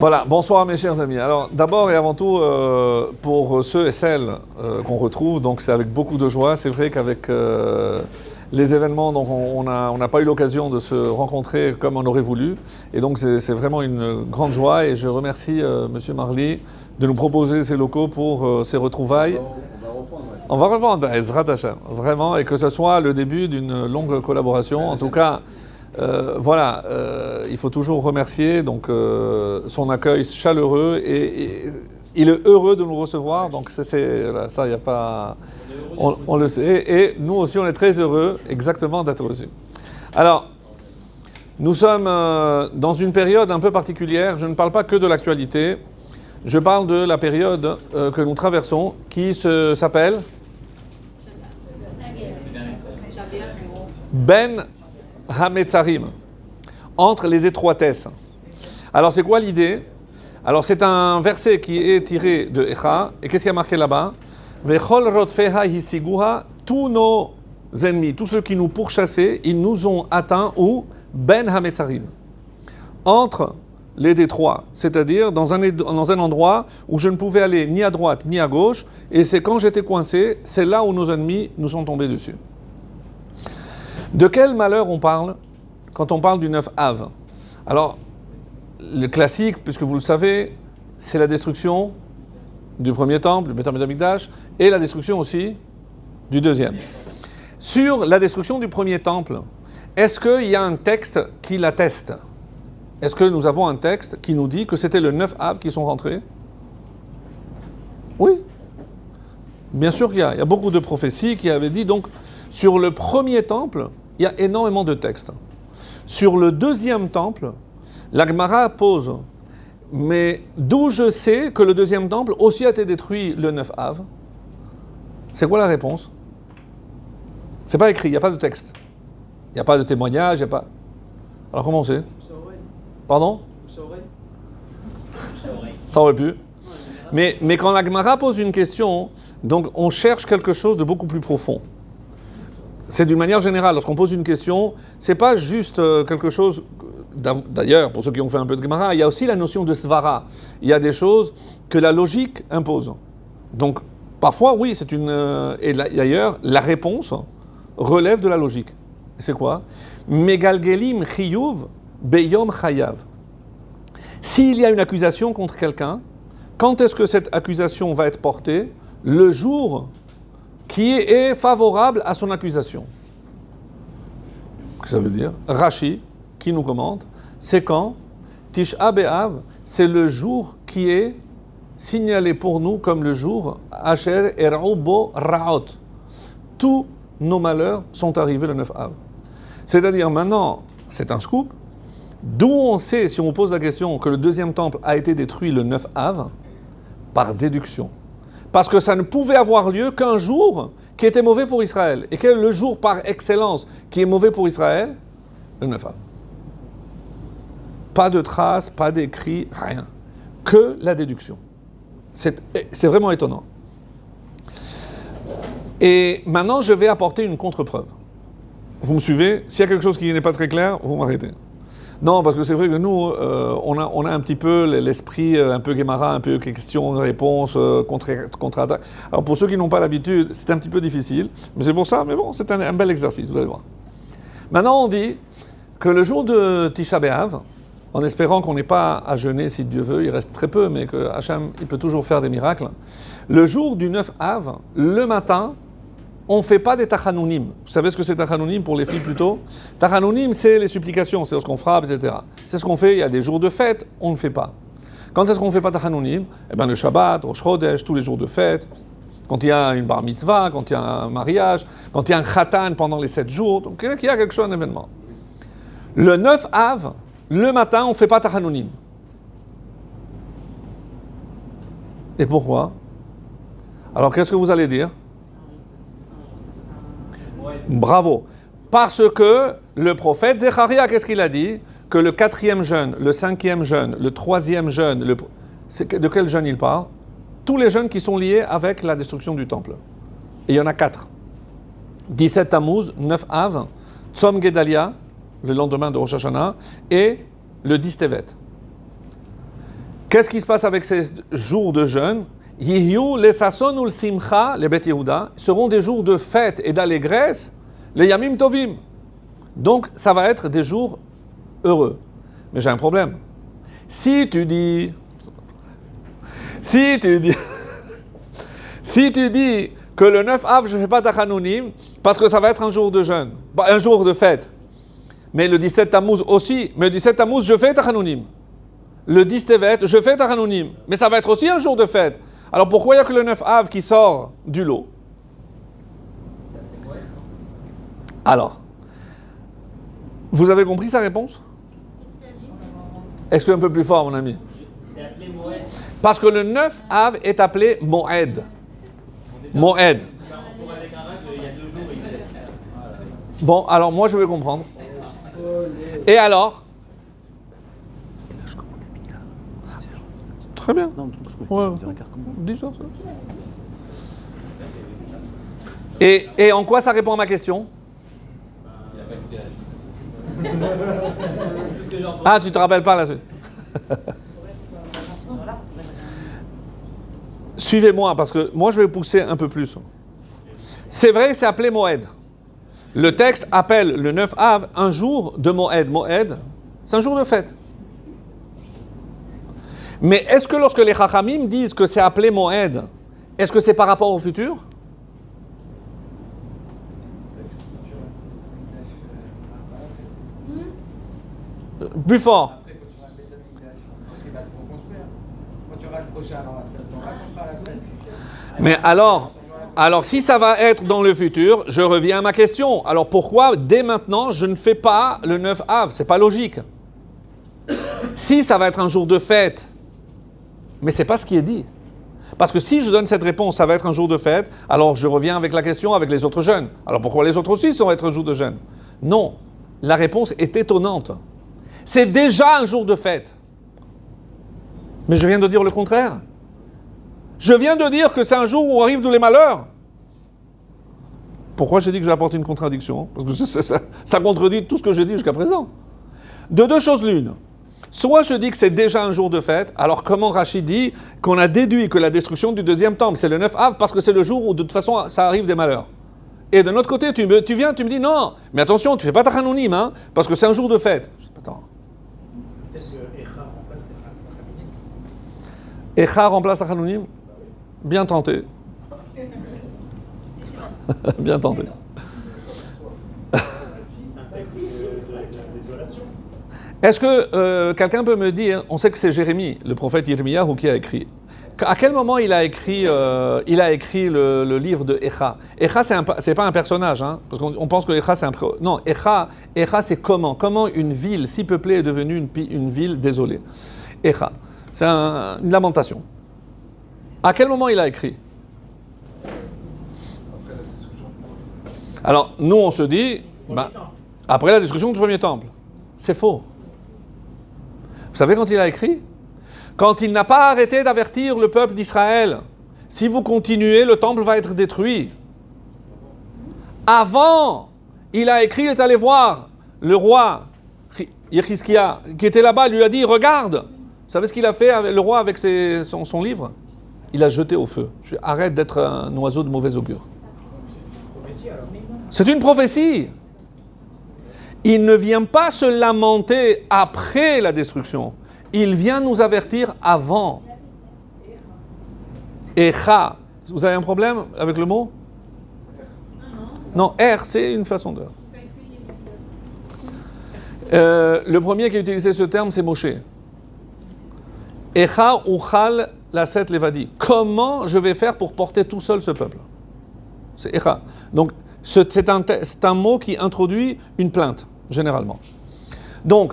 Voilà, bonsoir mes chers amis. Alors d'abord et avant tout, pour ceux et celles qu'on retrouve, donc c'est avec beaucoup de joie. C'est vrai qu'avec les événements, donc on n'a pas eu l'occasion de se rencontrer comme on aurait voulu. Et donc c'est vraiment une grande joie et je remercie Monsieur Marly de nous proposer ces locaux pour ces retrouvailles. On va reprendre, Ezrat Hashem, vraiment, et que ce soit le début d'une longue collaboration. En tout cas, voilà, il faut toujours remercier donc, son accueil chaleureux et il est heureux de nous recevoir, donc ça, il n'y a pas... On le sait, et nous aussi on est très heureux exactement d'être reçus. Alors, nous sommes dans une période un peu particulière, je ne parle pas que de l'actualité, je parle de la période que nous traversons qui s'appelle Ben Hametzarim, entre les étroitesses. Alors c'est quoi l'idée? Alors c'est un verset qui est tiré de Echa, et qu'est-ce qui a marqué là-bas? Vechol rotfeha hisiguha, tous nos ennemis, tous ceux qui nous pourchassaient, ils nous ont atteints où? Ben Hametzarim, entre les détroits, c'est-à-dire dans un endroit où je ne pouvais aller ni à droite ni à gauche, et c'est quand j'étais coincé, c'est là où nos ennemis nous sont tombés dessus. De quel malheur on parle quand on parle du 9 Av? Alors, le classique, puisque vous le savez, c'est la destruction du premier temple, le Beth Amikdash, et la destruction aussi du deuxième. Sur la destruction du premier temple, est-ce qu'il y a un texte qui l'atteste? Est-ce que nous avons un texte qui nous dit que c'était le 9 Av qui sont rentrés? Oui. Bien sûr qu'il y a. Il y a beaucoup de prophéties qui avaient dit, donc, sur le premier temple, il y a énormément de textes. Sur le deuxième temple, la Gemara pose, mais d'où je sais que le deuxième temple aussi a été détruit le 9 Av? C'est quoi la réponse? C'est pas écrit, il n'y a pas de texte. Il n'y a pas de témoignage, il n'y a pas... Alors comment on sait? Pardon? Ça aurait pu. Mais quand la Gemara pose une question, donc on cherche quelque chose de beaucoup plus profond. C'est d'une manière générale, lorsqu'on pose une question, c'est pas juste quelque chose... D'ailleurs, pour ceux qui ont fait un peu de Gemara, il y a aussi la notion de svara. Il y a des choses que la logique impose. Donc, parfois, oui, c'est une... et d'ailleurs, la réponse relève de la logique. C'est quoi? Megalgelim chiyuv beyom chayav. S'il y a une accusation contre quelqu'un, quand est-ce que cette accusation va être portée? Le jour qui est favorable à son accusation. Qu'est-ce que ça veut dire? Rashi, qui nous commente, c'est quand Tisha B'Av, c'est le jour qui est signalé pour nous comme le jour Asher Er'u Bo Ra'ot. Tous nos malheurs sont arrivés le 9 Av. C'est-à-dire maintenant, c'est un scoop, d'où on sait, si on pose la question, que le deuxième temple a été détruit le 9 Av, par déduction. Parce que ça ne pouvait avoir lieu qu'un jour qui était mauvais pour Israël. Et quel est le jour par excellence qui est mauvais pour Israël? Le 9 Av. Pas de traces, pas d'écrit, rien. Que la déduction. C'est vraiment étonnant. Et maintenant, je vais apporter une contre-preuve. Vous me suivez? S'il y a quelque chose qui n'est pas très clair, vous m'arrêtez. Non, parce que c'est vrai que nous, on a un petit peu l'esprit un peu Gemara, un peu question-réponse, contre-attaque. Alors pour ceux qui n'ont pas l'habitude, c'est un petit peu difficile, mais c'est pour ça, mais bon, c'est un bel exercice, vous allez voir. Maintenant, on dit que le jour de Tisha B'Av, en espérant qu'on n'ait pas à jeûner, si Dieu veut, il reste très peu, mais que Hachem, il peut toujours faire des miracles, le jour du 9 Av, le matin, on ne fait pas des tachanounim. Vous savez ce que c'est tachanounim pour les filles plutôt? Tachanounim, c'est les supplications, c'est lorsqu'on frappe, etc. C'est ce qu'on fait, il y a des jours de fête, on ne fait pas. Quand est-ce qu'on ne fait pas tachanounim? Eh bien le Shabbat, Rosh Chodesh, tous les jours de fête, quand il y a une bar mitzvah, quand il y a un mariage, quand il y a un khatan pendant les 7 jours, donc il y a quelque chose, un événement. Le 9 Av, le matin, on ne fait pas tachanounim. Et pourquoi? Alors qu'est-ce que vous allez dire? Bravo. Parce que le prophète Zecharia, qu'est-ce qu'il a dit? Que le 4e jeûne, le 5e jeûne, le 3e jeûne, de quel jeûne il parle? Tous les jeûnes qui sont liés avec la destruction du temple. Et il y en a 4. 17 Tammuz, 9 Av, Tzom Gedalia, le lendemain de Rosh Hashanah, et le 10 Tevet. Qu'est-ce qui se passe avec ces jours de jeûne? Yihyu les sasson ou le simcha, les Bet Yehuda, seront des jours de fête et d'allégresse, les yamim tovim. Donc, ça va être des jours heureux. Mais j'ai un problème. Si tu dis que le 9 av, je ne fais pas Tachanounim, parce que ça va être un jour de jeûne, un jour de fête. Mais le 17 Tammuz aussi. Mais le 17 Tammuz, je fais Tachanounim. Le 10 Tevet, je fais Tachanounim. Mais ça va être aussi un jour de fête. Alors pourquoi il n'y a que le 9 av qui sort du lot? Alors, vous avez compris sa réponse? Est-ce qu'un peu plus fort, mon ami? C'est appelé Moed. Parce que le 9 av est appelé Moed. Moed. Avec un règle, il y a 2 jours, il fait ça. Bon, alors moi je vais comprendre. Et alors? Très bien. Ouais. 10 heures, ça. Et en quoi ça répond à ma question? Ah, tu te rappelles pas la suite? Suivez-moi, parce que moi je vais pousser un peu plus. C'est vrai que c'est appelé Moed. Le texte appelle le 9 av un jour de Moed. Moed, c'est un jour de fête. Mais est-ce que lorsque les Chachamim disent que c'est appelé Moed, est-ce que c'est par rapport au futur? Plus fort. Mais alors si ça va être dans le futur, je reviens à ma question. Alors pourquoi, dès maintenant, je ne fais pas le 9 av? C'est pas logique. Si ça va être un jour de fête, mais c'est pas ce qui est dit. Parce que si je donne cette réponse, ça va être un jour de fête, alors je reviens avec la question avec les autres jeunes. Alors pourquoi les autres aussi vont être un jour de jeûne? Non, la réponse est étonnante. C'est déjà un jour de fête. Mais je viens de dire le contraire. Je viens de dire que c'est un jour où arrivent tous les malheurs. Pourquoi j'ai dit que je vais apporter une contradiction? Parce que ça contredit tout ce que j'ai dit jusqu'à présent. De 2 choses l'une. Soit je dis que c'est déjà un jour de fête, alors comment Rachid dit qu'on a déduit que la destruction du 2e temple, c'est le 9 av, parce que c'est le jour où de toute façon ça arrive des malheurs. Et de l'autre côté, tu viens, tu me dis non, mais attention, tu fais pas Tachanounim, hein, parce que c'est un jour de fête. Attends. Peut-être que Echa remplace Tachanounim. Echa remplace Tachanounim? Bien tenté. Bien tenté. Est-ce que quelqu'un peut me dire, on sait que c'est Jérémie, le prophète Yirmiyahu qui a écrit. À quel moment il a écrit le livre de Echa? Echa, c'est pas un personnage, hein, parce qu'on pense que Echa c'est un... Non, Echa c'est comment une ville si peuplée est devenue une ville désolée. Echa, c'est une lamentation. À quel moment il a écrit? Alors, nous on se dit, après la destruction du premier temple. C'est faux. Vous savez quand il a écrit? Quand il n'a pas arrêté d'avertir le peuple d'Israël, si vous continuez, le temple va être détruit. Avant, il a écrit, il est allé voir le roi Yechizkia, qui était là-bas, lui a dit, regarde. Vous savez ce qu'il a fait avec le roi avec son livre? Il a jeté au feu. Arrête d'être un oiseau de mauvais augure. C'est une prophétie. Il ne vient pas se lamenter après la destruction. Il vient nous avertir avant. Echa. Vous avez un problème avec le mot? Non, er, c'est une façon de... le premier qui a utilisé ce terme, c'est Moshe. Echa uchal laset levadi. Comment je vais faire pour porter tout seul ce peuple? C'est Echa. Donc, c'est un mot qui introduit une plainte, généralement. Donc,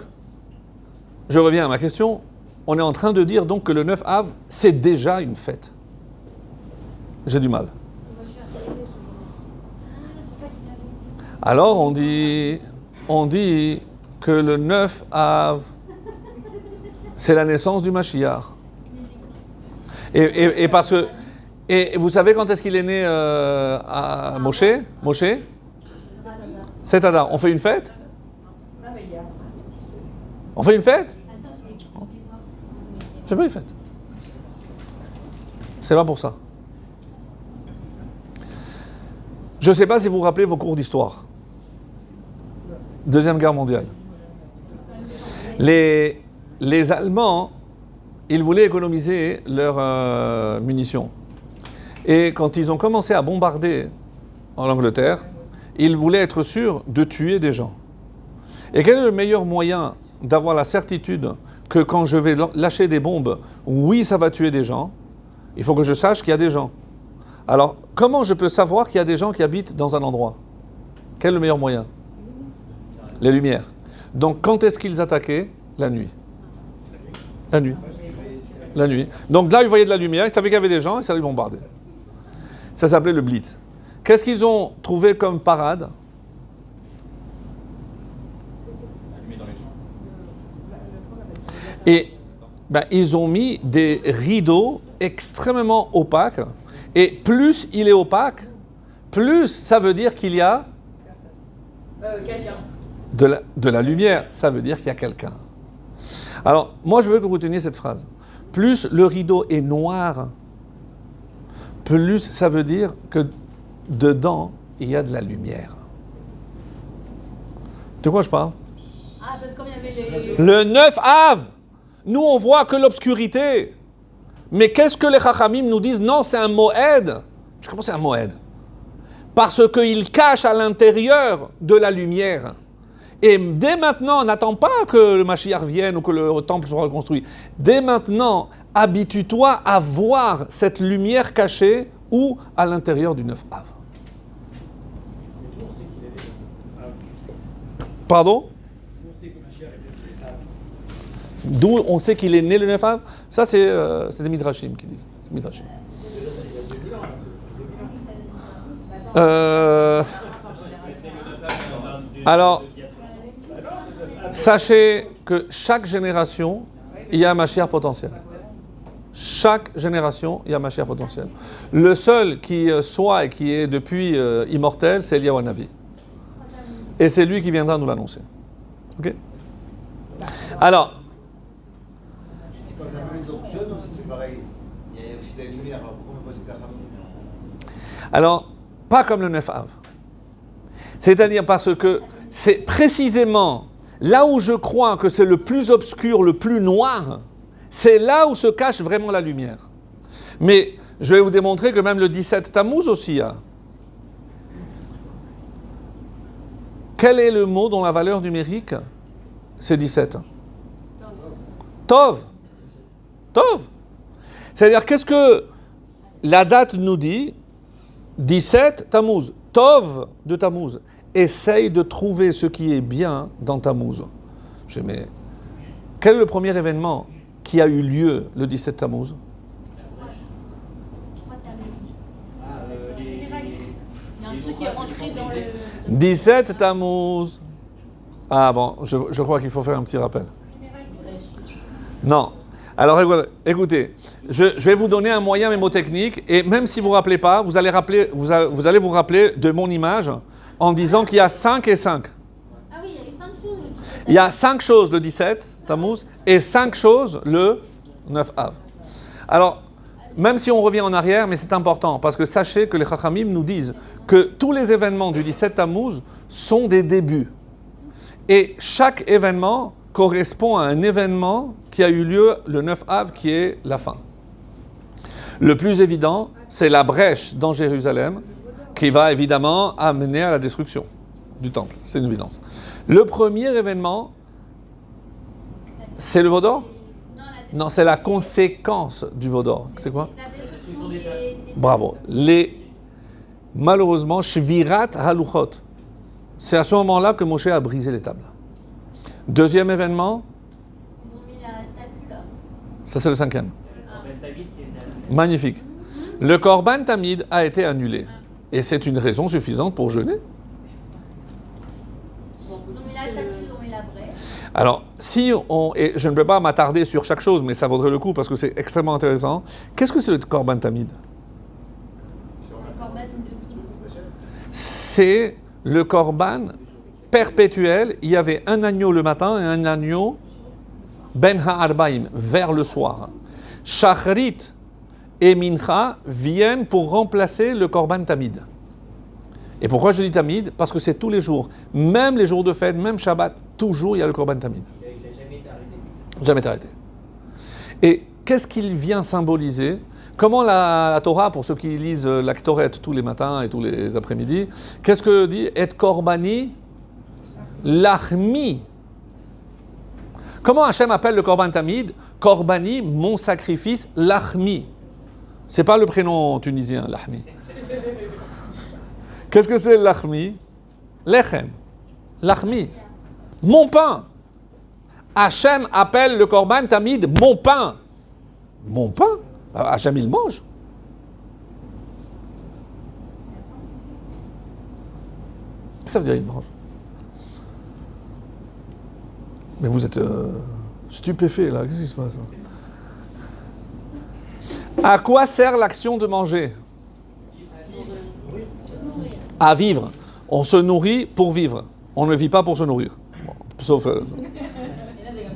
je reviens à ma question. On est en train de dire donc que le 9 av, c'est déjà une fête. J'ai du mal. Alors, on dit que le 9 av, c'est la naissance du Mashiach. Et parce que... Et vous savez quand est-ce qu'il est né à Moshe? C'est Adar. On fait une fête? On fait une fête? Fais pas les fêtes. C'est pas pour ça. Je ne sais pas si vous vous rappelez vos cours d'histoire. Deuxième Guerre mondiale. Les Allemands, ils voulaient économiser leurs munitions. Et quand ils ont commencé à bombarder en Angleterre, ils voulaient être sûrs de tuer des gens. Et quel est le meilleur moyen d'avoir la certitude que quand je vais lâcher des bombes, oui, ça va tuer des gens, il faut que je sache qu'il y a des gens. Alors, comment je peux savoir qu'il y a des gens qui habitent dans un endroit? Quel est le meilleur moyen? Les lumières. Donc, quand est-ce qu'ils attaquaient? La nuit. La nuit. La nuit. Donc là, ils voyaient de la lumière, ils savaient qu'il y avait des gens, et ça les bombardait. Ça s'appelait le Blitz. Qu'est-ce qu'ils ont trouvé comme parade? Et ils ont mis des rideaux extrêmement opaques. Et plus il est opaque, plus ça veut dire qu'il y a quelqu'un. De la lumière. Ça veut dire qu'il y a quelqu'un. Alors, moi, je veux que vous reteniez cette phrase. Plus le rideau est noir, plus ça veut dire que dedans, il y a de la lumière. De quoi je parle? Ah, parce que comme il y avait Le 9 Av, nous, on voit que l'obscurité. Mais qu'est-ce que les Chachamim nous disent? Non, c'est un Moed. Je commence à un Moed. Parce qu'il cache à l'intérieur de la lumière. Et dès maintenant, on n'attend pas que le Mashiach vienne ou que le temple soit reconstruit. Dès maintenant, habitue-toi à voir cette lumière cachée ou à l'intérieur du 9 Av. Pardon? D'où on sait qu'il est né le 9 Av? Ça, c'est des Midrashim qui disent. C'est Midrashim. Alors, sachez que chaque génération, il y a un Mashiach potentiel. Chaque génération, il y a un Mashiach potentiel. Le seul qui soit et qui est depuis immortel, c'est Eliyahu Hanavi. Et c'est lui qui viendra nous l'annoncer. Ok? Alors, c'est quand même les autres jeunes aussi, c'est pareil. Il y a aussi de la lumière. Alors pourquoi on ne peut pas dire alors, pas comme le 9 Av. C'est-à-dire parce que c'est précisément là où je crois que c'est le plus obscur, le plus noir, c'est là où se cache vraiment la lumière. Mais je vais vous démontrer que même le 17 Tammuz aussi a. Quel est le mot dont la valeur numérique? C'est 17. Tov. Tov. C'est-à-dire, qu'est-ce que la date nous dit? 17 Tammuz. Tov de Tammuz. Essaye de trouver ce qui est bien dans Tammuz. Je dis, mais quel est le premier événement qui a eu lieu le 17 Tammuz? Il y a un truc qui est rentré dans le... 17 Tammuz. Ah bon, je crois qu'il faut faire un petit rappel. Non. Alors écoutez, je vais vous donner un moyen mémotechnique et même si vous ne vous rappelez pas, vous allez vous rappeler de mon image en disant qu'il y a 5 et 5. Ah oui, il y a eu 5 choses. Il y a 5 choses le 17 Tammuz et 5 choses le 9 Av. Alors, même si on revient en arrière, mais c'est important, parce que sachez que les Chachamim nous disent que tous les événements du 17 Tammuz sont des débuts. Et chaque événement correspond à un événement qui a eu lieu le 9 Av, qui est la fin. Le plus évident, c'est la brèche dans Jérusalem, qui va évidemment amener à la destruction du temple. C'est une évidence. Le premier événement, c'est le veau d'or? Non, c'est la conséquence du veau d'or. C'est quoi? Bravo. Malheureusement, Shvirat Haluchot. C'est à ce moment-là que Moshe a brisé les tables. Deuxième événement, Ils ont mis la statue là. ça c'est le 5e. Magnifique. Le Korban Tamid a été annulé. Et c'est une raison suffisante pour jeûner. Ils ont mis la statue, ils ont mis la brèche. Alors, et je ne peux pas m'attarder sur chaque chose, mais ça vaudrait le coup parce que c'est extrêmement intéressant. Qu'est-ce que c'est le Korban Tamid? Le corban de qui? C'est le Korban perpétuel. Il y avait un agneau le matin et un agneau ben ha'arbaim, vers le soir. Shacharit et mincha viennent pour remplacer le korban tamid. Et pourquoi je dis tamid? Parce que c'est tous les jours. Même les jours de fête, même Shabbat, toujours il y a le korban tamid. Il n'a jamais été arrêté. Jamais été arrêté. Et qu'est-ce qu'il vient symboliser? Comment la Torah, pour ceux qui lisent la Ktoret tous les matins et tous les après-midi, qu'est-ce que dit? Et korbani lachmi. Comment Hachem appelle le korban tamid? Korbani, mon sacrifice, lachmi. C'est pas le prénom tunisien, lachmi. Qu'est-ce que c'est lachmi? Lechem. Lachmi. Mon pain. Hachem appelle le korban tamid mon pain. Mon pain? Hachem il mange. Qu'est-ce que ça veut dire il mange? Mais vous êtes stupéfait là, qu'est-ce qui se passe? À quoi sert l'action de manger? À vivre. On se nourrit pour vivre. On ne vit pas pour se nourrir. Bon, sauf...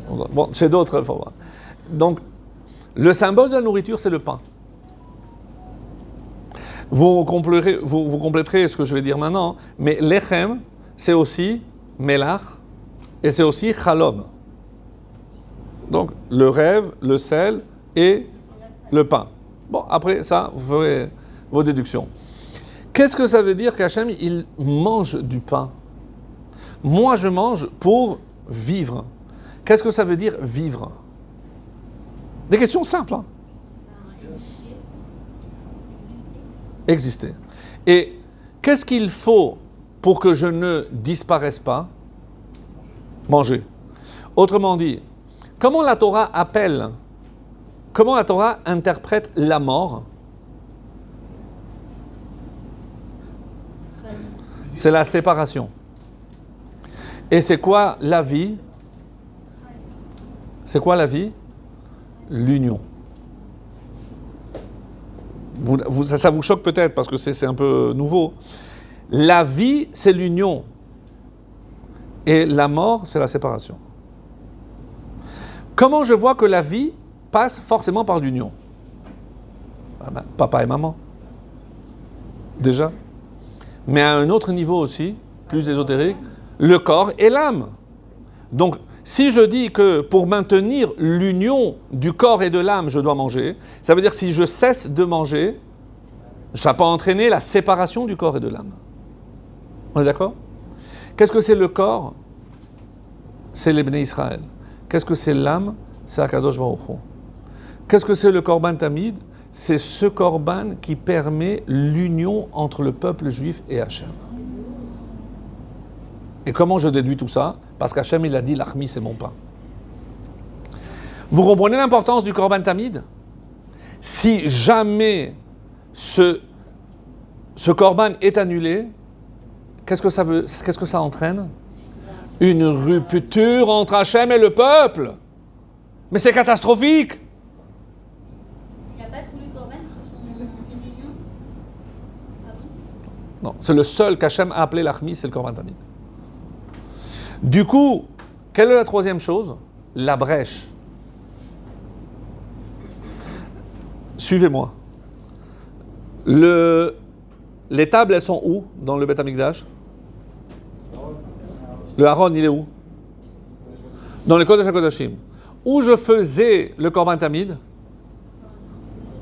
bon, c'est d'autres... Donc, le symbole de la nourriture, c'est le pain. Vous compléterez ce que je vais dire maintenant, mais lechem, c'est aussi melach, et c'est aussi chalom. Donc, le rêve, le sel et le pain. Bon, après ça, vous ferez vos déductions. Qu'est-ce que ça veut dire qu'Hachem, il mange du pain? Moi, je mange pour vivre. Qu'est-ce que ça veut dire vivre? Des questions simples. Hein? Exister. Et qu'est-ce qu'il faut pour que je ne disparaisse pas? Manger. Autrement dit, comment la Torah appelle, comment la Torah interprète la mort? C'est la séparation. Et c'est quoi la vie? C'est quoi la vie? L'union. Ça vous choque peut-être parce que c'est un peu nouveau. La vie, c'est l'union. Et la mort, c'est la séparation. Comment je vois que la vie passe forcément par l'union? Ah ben, papa et maman. Déjà. Mais à un autre niveau aussi, plus ésotérique, le corps et l'âme. Donc, si je dis que pour maintenir l'union du corps et de l'âme, je dois manger, ça veut dire que si je cesse de manger, ça peut entraîner la séparation du corps et de l'âme. On est d'accord? Qu'est-ce que c'est le corps? C'est les Bnei Israël. Qu'est-ce que c'est l'âme? C'est Akadosh Baruch Hu. Qu'est-ce que c'est le korban tamid? C'est ce korban qui permet l'union entre le peuple juif et Hachem. Et comment je déduis tout ça? Parce qu'Hachem, il a dit, l'achmi, c'est mon pain. Vous comprenez l'importance du korban tamid? Si jamais ce korban est annulé, qu'est-ce que ça entraîne? Une rupture entre Hachem et le peuple. Mais c'est catastrophique. Il n'y a pas tous les corbans qui sont une union? Pardon? Non, c'est le seul qu'Hachem a appelé l'achmi, c'est le korban tamid. Du coup, quelle est la troisième chose? La brèche. Suivez-moi. Les tables, elles sont où dans le Beth Amikdash? Le Aaron, il est où? Dans le Kodesh HaKodashim. Où je faisais le korban tamid?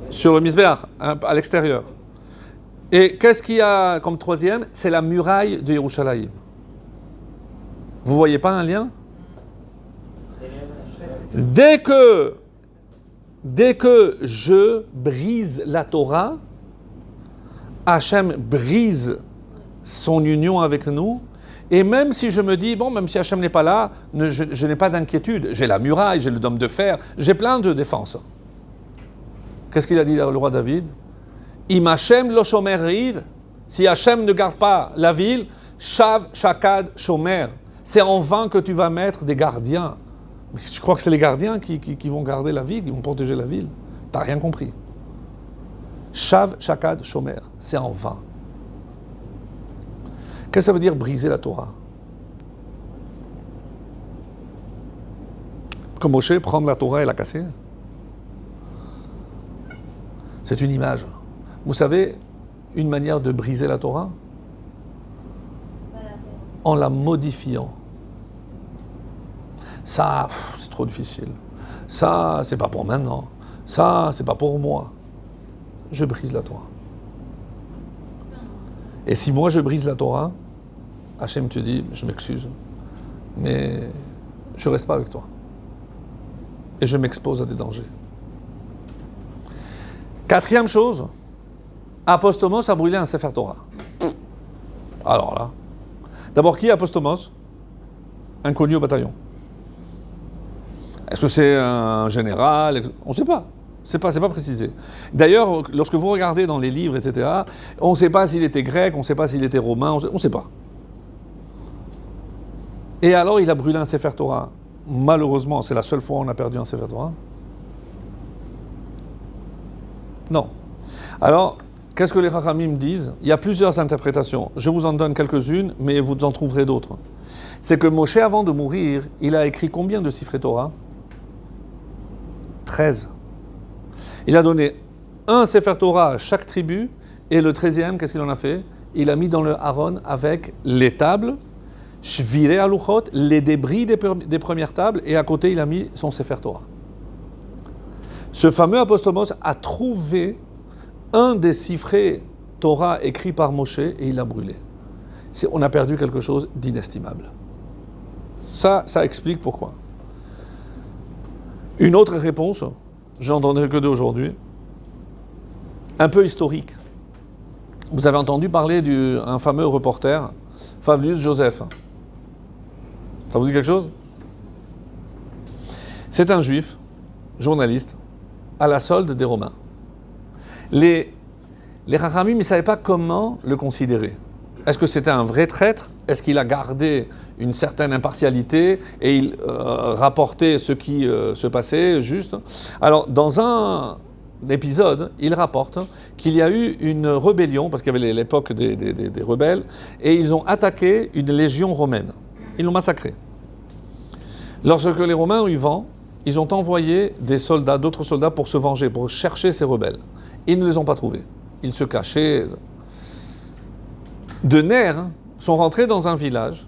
Sur le Mizbeach, à l'extérieur. Et qu'est-ce qu'il y a comme troisième? C'est la muraille de Yerushalayim. Vous voyez pas un lien? Dès que je brise la Torah, Hachem brise son union avec nous. Et même si je me dis, bon, même si Hachem n'est pas là, je n'ai pas d'inquiétude. J'ai la muraille, j'ai le dôme de fer, j'ai plein de défenses. Qu'est-ce qu'il a dit le roi David? Im Hachem lo shomer rir. Si Hachem ne garde pas la ville, shav shakad shomer. C'est en vain que tu vas mettre des gardiens. Mais tu crois que c'est les gardiens qui vont garder la ville, qui vont protéger la ville? T'as rien compris. Shav shakad shomer. C'est en vain. Qu'est-ce que ça veut dire briser la Torah? Comme Moshe, prendre la Torah et la casser. C'est une image. Vous savez, une manière de briser la Torah? En la modifiant. Ça, c'est trop difficile. Ça, c'est pas pour maintenant. Ça, c'est pas pour moi. Je brise la Torah. Et si moi je brise la Torah, Hachem te dit, je m'excuse, mais je reste pas avec toi. Et je m'expose à des dangers. Quatrième chose, Apostomos a brûlé un Sefer Torah. Alors là, d'abord, qui est Apostomos? Inconnu au bataillon. Est-ce que c'est un général? On ne sait pas. C'est pas précisé. D'ailleurs, lorsque vous regardez dans les livres, etc., on ne sait pas s'il était grec, on ne sait pas s'il était romain, on ne sait pas. Et alors, il a brûlé un Sefer Torah. Malheureusement, c'est la seule fois où on a perdu un Sefer Torah. Non. Alors, qu'est-ce que les Chachamim disent? Il y a plusieurs interprétations. Je vous en donne quelques-unes, mais vous en trouverez d'autres. C'est que Moshe, avant de mourir, il a écrit combien de Sifrei Torah? 13. Il a donné un Sefer Torah à chaque tribu, et le 13e, qu'est-ce qu'il en a fait? Il a mis dans le Haron avec les tables, Shvirei Haluchot, les débris des premières tables, et à côté, il a mis son Sefer Torah. Ce fameux Apostomos a trouvé un des Sifrei Torah écrits par Moshe, et il l'a brûlé. On a perdu quelque chose d'inestimable. Ça explique pourquoi. Une autre réponse, j'en donnerai que deux aujourd'hui, un peu historique. Vous avez entendu parler d'un fameux reporter, Flavius Joseph. Ça vous dit quelque chose? C'est un juif, journaliste, à la solde des Romains. Les Chachamim ne savaient pas comment le considérer. Est-ce que c'était un vrai traître? Est-ce qu'il a gardé une certaine impartialité et il rapportait ce qui se passait juste? Alors, dans un épisode, il rapporte qu'il y a eu une rébellion, parce qu'il y avait l'époque des rebelles, et ils ont attaqué une légion romaine. Ils l'ont massacrée. Lorsque les Romains ont eu vent, ils ont envoyé des soldats, d'autres soldats pour se venger, pour chercher ces rebelles. Ils ne les ont pas trouvés. Ils se cachaient. De nerfs, sont rentrés dans un village,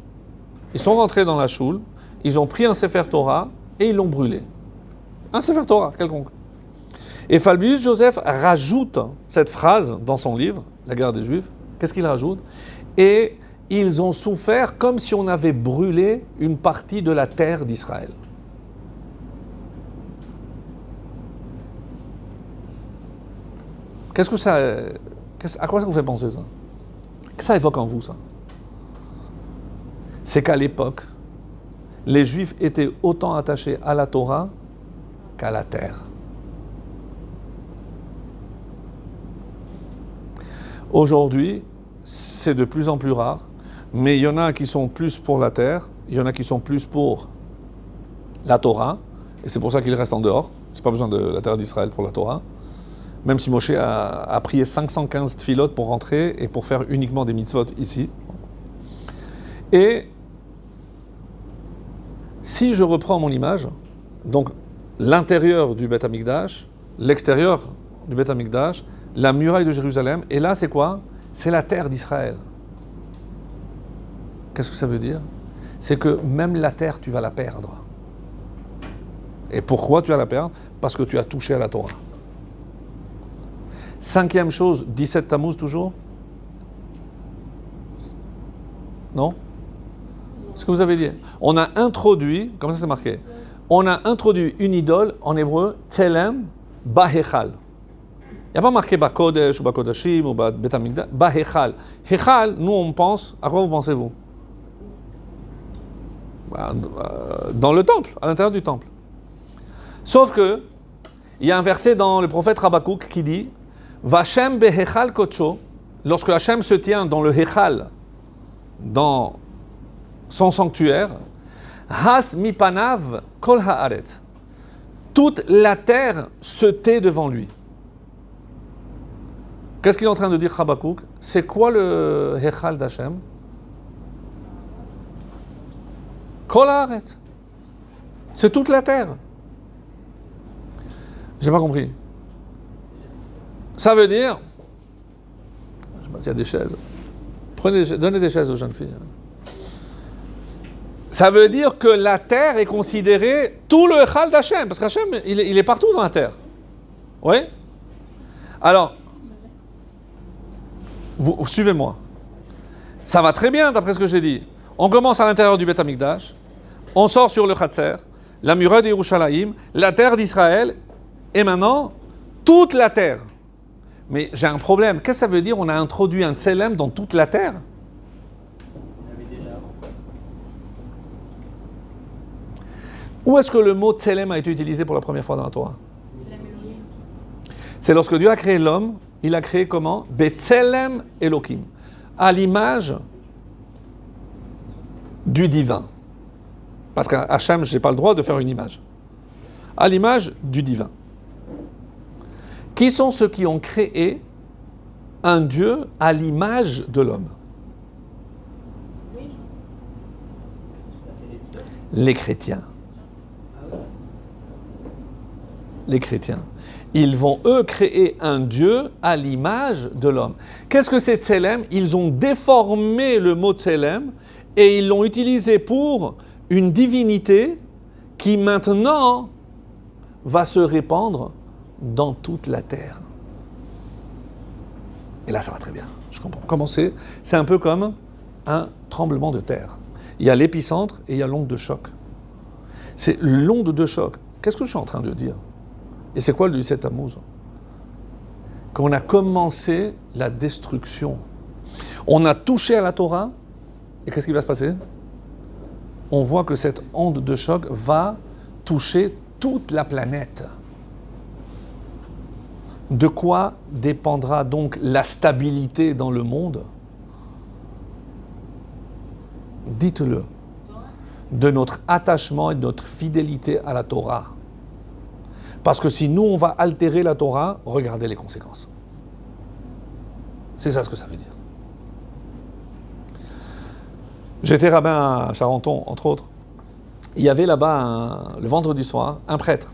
ils sont rentrés dans la choule, ils ont pris un Sefer Torah et ils l'ont brûlé. Un Sefer Torah, quelconque. Et Flavius Joseph rajoute cette phrase dans son livre, La guerre des Juifs. Qu'est-ce qu'il rajoute? Et ils ont souffert comme si on avait brûlé une partie de la terre d'Israël. Qu'est-ce que ça... à quoi ça vous fait penser ça? Qu'est-ce que ça évoque en vous, ça? C'est qu'à l'époque, les Juifs étaient autant attachés à la Torah qu'à la terre. Aujourd'hui, c'est de plus en plus rare, mais il y en a qui sont plus pour la terre, il y en a qui sont plus pour la Torah, et c'est pour ça qu'ils restent en dehors. C'est pas besoin de la terre d'Israël pour la Torah. Même si Moshe a prié 515 tfilotes pour rentrer et pour faire uniquement des mitzvot ici. Et si je reprends mon image, donc l'intérieur du Beth Amikdash, l'extérieur du Beth Amikdash, la muraille de Jérusalem, et là c'est quoi? C'est la terre d'Israël. Qu'est-ce que ça veut dire? C'est que même la terre, tu vas la perdre. Et pourquoi tu vas la perdre? Parce que tu as touché à la Torah. Cinquième chose, 17 Tammuz toujours? Non? Ce que vous avez dit. On a introduit, comme ça c'est marqué, on a introduit une idole en hébreu, Tselem Bahechal. Il n'y a pas marqué Bakodesh ou Bakodashim ou Bet Hamikdash, Bahechal. Hechal, nous on pense, à quoi vous pensez-vous? Dans le temple, à l'intérieur du temple. Sauf que, il y a un verset dans le prophète Habakkuk qui dit Vashem behechal kocho, lorsque Hachem se tient dans le Hechal, dans son sanctuaire, Has mipanav kol haaretz, toute la terre se tait devant lui. Qu'est-ce qu'il est en train de dire Habakkuk? C'est quoi le Hechal d'Hachem? Kol haaretz. C'est toute la terre. J'ai pas compris. Ça veut dire... Je sais pas s'il y a des chaises. Donnez des chaises aux jeunes filles. Ça veut dire que la terre est considérée tout le Echal d'Hachem. Parce qu'Hachem, il est partout dans la terre. Oui? Alors, vous suivez-moi. Ça va très bien d'après ce que j'ai dit. On commence à l'intérieur du Beth Amikdash. On sort sur le Khatser, la muraille de Yerushalayim, la terre d'Israël, et maintenant, toute la terre. Mais j'ai un problème. Qu'est-ce que ça veut dire? On a introduit un tselem dans toute la terre? Où est-ce que le mot tselem a été utilisé pour la première fois dans la Torah? C'est lorsque Dieu a créé l'homme, il a créé comment? Betselem Elohim, à l'image du divin. Parce qu'à Hachem, je n'ai pas le droit de faire une image. À l'image du divin. Qui sont ceux qui ont créé un Dieu à l'image de l'homme? Les chrétiens. Les chrétiens. Ils vont, eux, créer un Dieu à l'image de l'homme. Qu'est-ce que c'est Tselem? Ils ont déformé le mot Tselem et ils l'ont utilisé pour une divinité qui maintenant va se répandre dans toute la terre. Et là, ça va très bien. Je comprends. Comment c'est? C'est un peu comme un tremblement de terre. Il y a l'épicentre et il y a l'onde de choc. C'est l'onde de choc. Qu'est-ce que je suis en train de dire? Et c'est quoi le 17 Tammuz? Qu'on a commencé la destruction. On a touché à la Torah, et qu'est-ce qui va se passer? On voit que cette onde de choc va toucher toute la planète. De quoi dépendra donc la stabilité dans le monde? Dites-le. De notre attachement et de notre fidélité à la Torah. Parce que si nous, on va altérer la Torah, regardez les conséquences. C'est ça ce que ça veut dire. J'étais rabbin à Charenton, entre autres. Il y avait là-bas, le vendredi soir, un prêtre.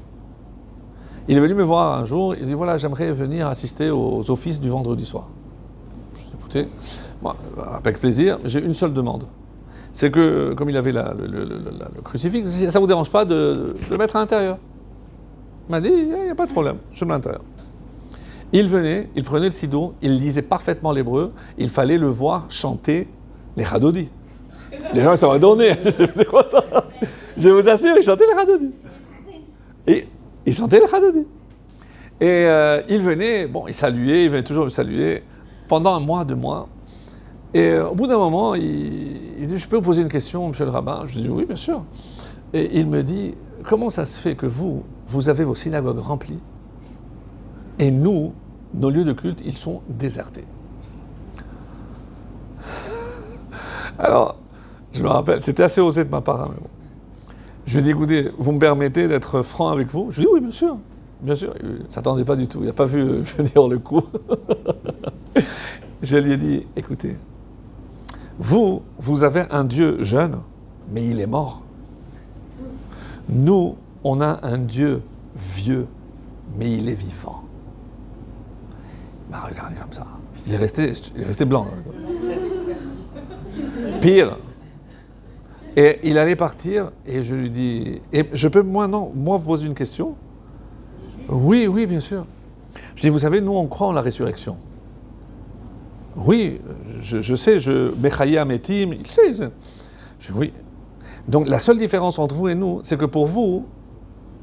Il est venu me voir un jour, il dit, voilà, j'aimerais venir assister aux offices du vendredi soir. Je dis, écoutez, moi, avec plaisir, j'ai une seule demande. C'est que, comme il avait le crucifix, ça ne vous dérange pas de le mettre à l'intérieur? Il m'a dit, il n'y a pas de problème, je le mets à l'intérieur. Il venait, il prenait le siddur, il lisait parfaitement l'hébreu, il fallait le voir chanter les Chadodi. Les gens, ça m'a donné. C'est quoi ça? Je vous assure, il chantait les Chadodi. Et il chantait les Chadodi. Et il venait, bon, il saluait, il venait toujours me saluer pendant un mois, 2 mois. Et au bout d'un moment, il dit, je peux vous poser une question, monsieur le rabbin? Je dis, oui, bien sûr. Et il me dit, comment ça se fait que vous avez vos synagogues remplies et nous, nos lieux de culte, ils sont désertés? Alors, je me rappelle, c'était assez osé de ma part, hein, mais bon. Je lui ai dit, écoutez, vous me permettez d'être franc avec vous? Je lui ai dit, oui, bien sûr. Bien sûr. Il ne s'attendait pas du tout, il n'a pas vu venir le coup. Je lui ai dit, écoutez, vous avez un Dieu jeune, mais il est mort. Nous, on a un Dieu vieux, mais il est vivant. Il m'a regardé comme ça. Il est resté blanc. Pire. Et il allait partir, et je lui dis, et je peux, moi vous poser une question? Oui, oui, bien sûr. Je dis, vous savez, nous, on croit en la résurrection. Oui, je sais, Mechaya Metim, il sait. Je dis, oui. Donc, la seule différence entre vous et nous, c'est que pour vous,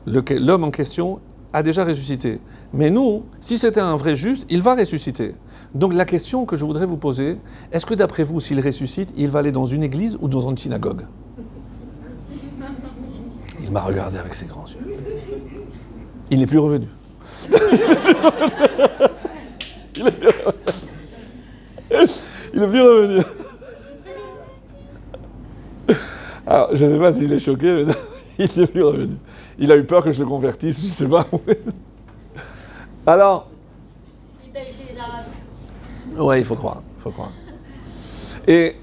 l'homme en question a déjà ressuscité. Mais nous, si c'était un vrai juste, il va ressusciter. Donc, la question que je voudrais vous poser, est-ce que d'après vous, s'il ressuscite, il va aller dans une église ou dans une synagogue? Il m'a regardé avec ses grands yeux. Il n'est plus revenu. Il n'est plus revenu. Alors, je ne sais pas s'il est choqué, mais il n'est plus revenu. Il a eu peur que je le convertisse, je ne sais pas. Alors... Il est allé chez les Arabes. Oui, il faut croire, il faut croire. Et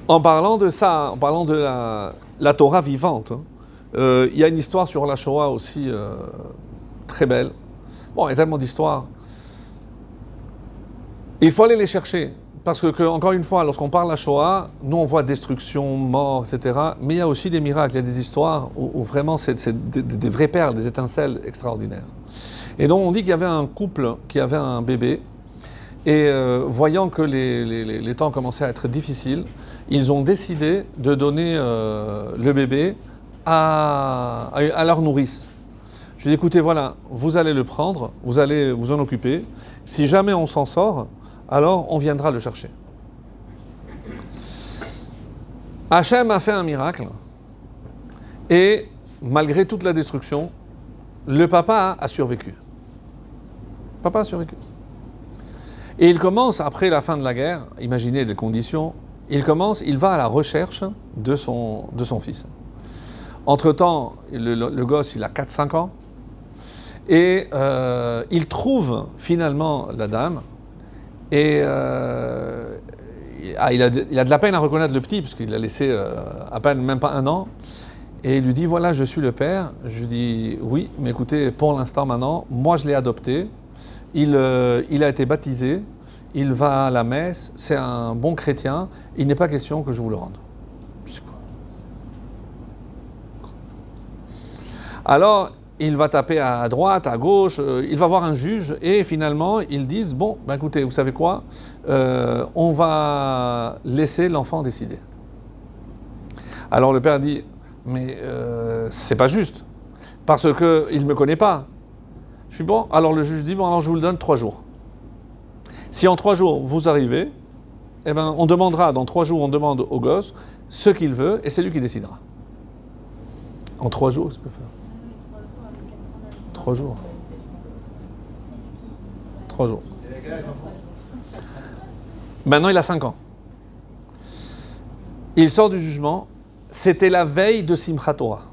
En parlant de ça, en parlant de la Torah vivante, il y a une histoire sur la Shoah aussi très belle. Bon, il y a tellement d'histoires. Il faut aller les chercher. Parce que, encore une fois, lorsqu'on parle de la Shoah, nous on voit destruction, mort, etc. Mais il y a aussi des miracles, il y a des histoires où vraiment c'est des vraies perles, des étincelles extraordinaires. Et donc on dit qu'il y avait un couple qui avait un bébé, et voyant que les temps commençaient à être difficiles, ils ont décidé de donner le bébé à leur nourrice. Je lui ai dit, écoutez, voilà, vous allez le prendre, vous allez vous en occuper. Si jamais on s'en sort, alors on viendra le chercher. Hachem a fait un miracle, et malgré toute la destruction, le papa a survécu. Papa a survécu. Et il commence, après la fin de la guerre, imaginez les conditions, il va à la recherche de son fils. Entre-temps, le gosse, il a 4-5 ans, et il trouve finalement la dame, et il a de la peine à reconnaître le petit, parce qu'il l'a laissé à peine, même pas 1 an, et il lui dit, voilà, je suis le père. Je lui dis, oui, mais écoutez, pour l'instant maintenant, moi je l'ai adopté, il a été baptisé, il va à la messe, c'est un bon chrétien, il n'est pas question que je vous le rende. Je dis quoi ? Alors, il va taper à droite, à gauche, il va voir un juge, et finalement, ils disent, bon, ben écoutez, vous savez quoi, on va laisser l'enfant décider. Alors le père dit, mais c'est pas juste, parce qu'il ne me connaît pas. Je suis bon, alors le juge dit, bon, alors je vous le donne 3 jours. Si en 3 jours vous arrivez, eh ben, on demandera, dans 3 jours, on demande au gosse ce qu'il veut, et c'est lui qui décidera. En 3 jours, ça peut faire. 3 jours. 3 jours. Maintenant, il a 5 ans. Il sort du jugement. C'était la veille de Simchat Torah.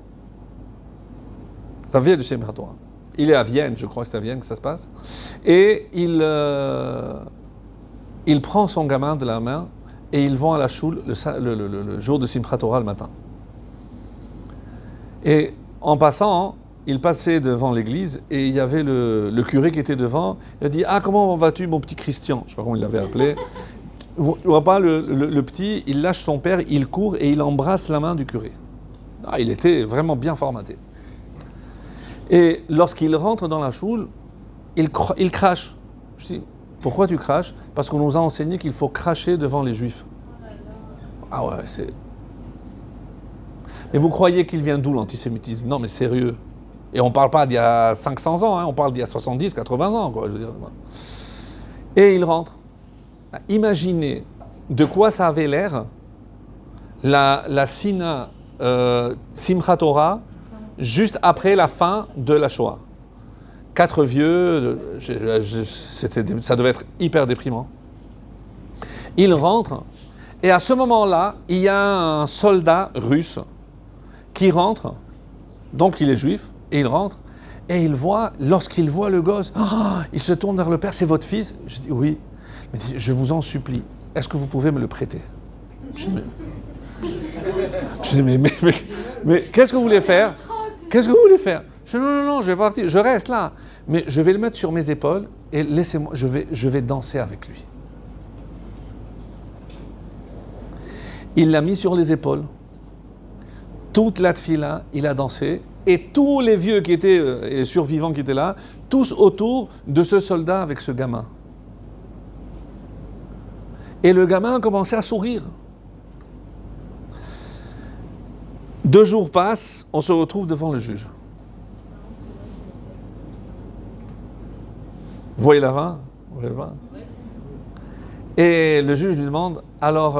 La veille de Simchat Torah. Il est à Vienne, je crois que c'est à Vienne que ça se passe. Et il prend son gamin de la main et ils vont à la choule le jour de Simchat Torah le matin. Et en passant, il passait devant l'église et il y avait le curé qui était devant. Il a dit, ah, comment vas-tu, mon petit Christian ? Je ne sais pas comment il l'avait appelé. Vous ne voyez pas, le petit, il lâche son père, il court et il embrasse la main du curé. Ah, il était vraiment bien formaté. Et lorsqu'il rentre dans la choule, il crache. Je dis, pourquoi tu craches ? Parce qu'on nous a enseigné qu'il faut cracher devant les juifs. Ah ouais, c'est... Mais vous croyez qu'il vient d'où l'antisémitisme ? Non, mais sérieux. Et on ne parle pas d'il y a 500 ans, hein, on parle d'il y a 70, 80 ans, quoi, je veux dire. Et il rentre. Imaginez de quoi ça avait l'air, la Sina Simchat Torah, juste après la fin de la Shoah. 4 vieux, ça devait être hyper déprimant. Il rentre, et à ce moment-là, il y a un soldat russe qui rentre, donc il est juif, et il rentre, et lorsqu'il voit le gosse, il se tourne vers le père, c'est votre fils ? Je dis, oui. Il dit, je vous en supplie, est-ce que vous pouvez me le prêter ? Je dis, mais qu'est-ce que vous voulez faire ? Qu'est-ce que vous voulez faire ? Je dis, non, je vais partir, je reste là. Mais je vais le mettre sur mes épaules et laissez-moi, je vais danser avec lui. Il l'a mis sur les épaules. Toute la tfila, il a dansé. Et tous les vieux qui étaient, survivants qui étaient là, tous autour de ce soldat avec ce gamin. Et le gamin a commencé à sourire. 2 jours passent, on se retrouve devant le juge. Vous voyez la vin ? Et le juge lui demande, alors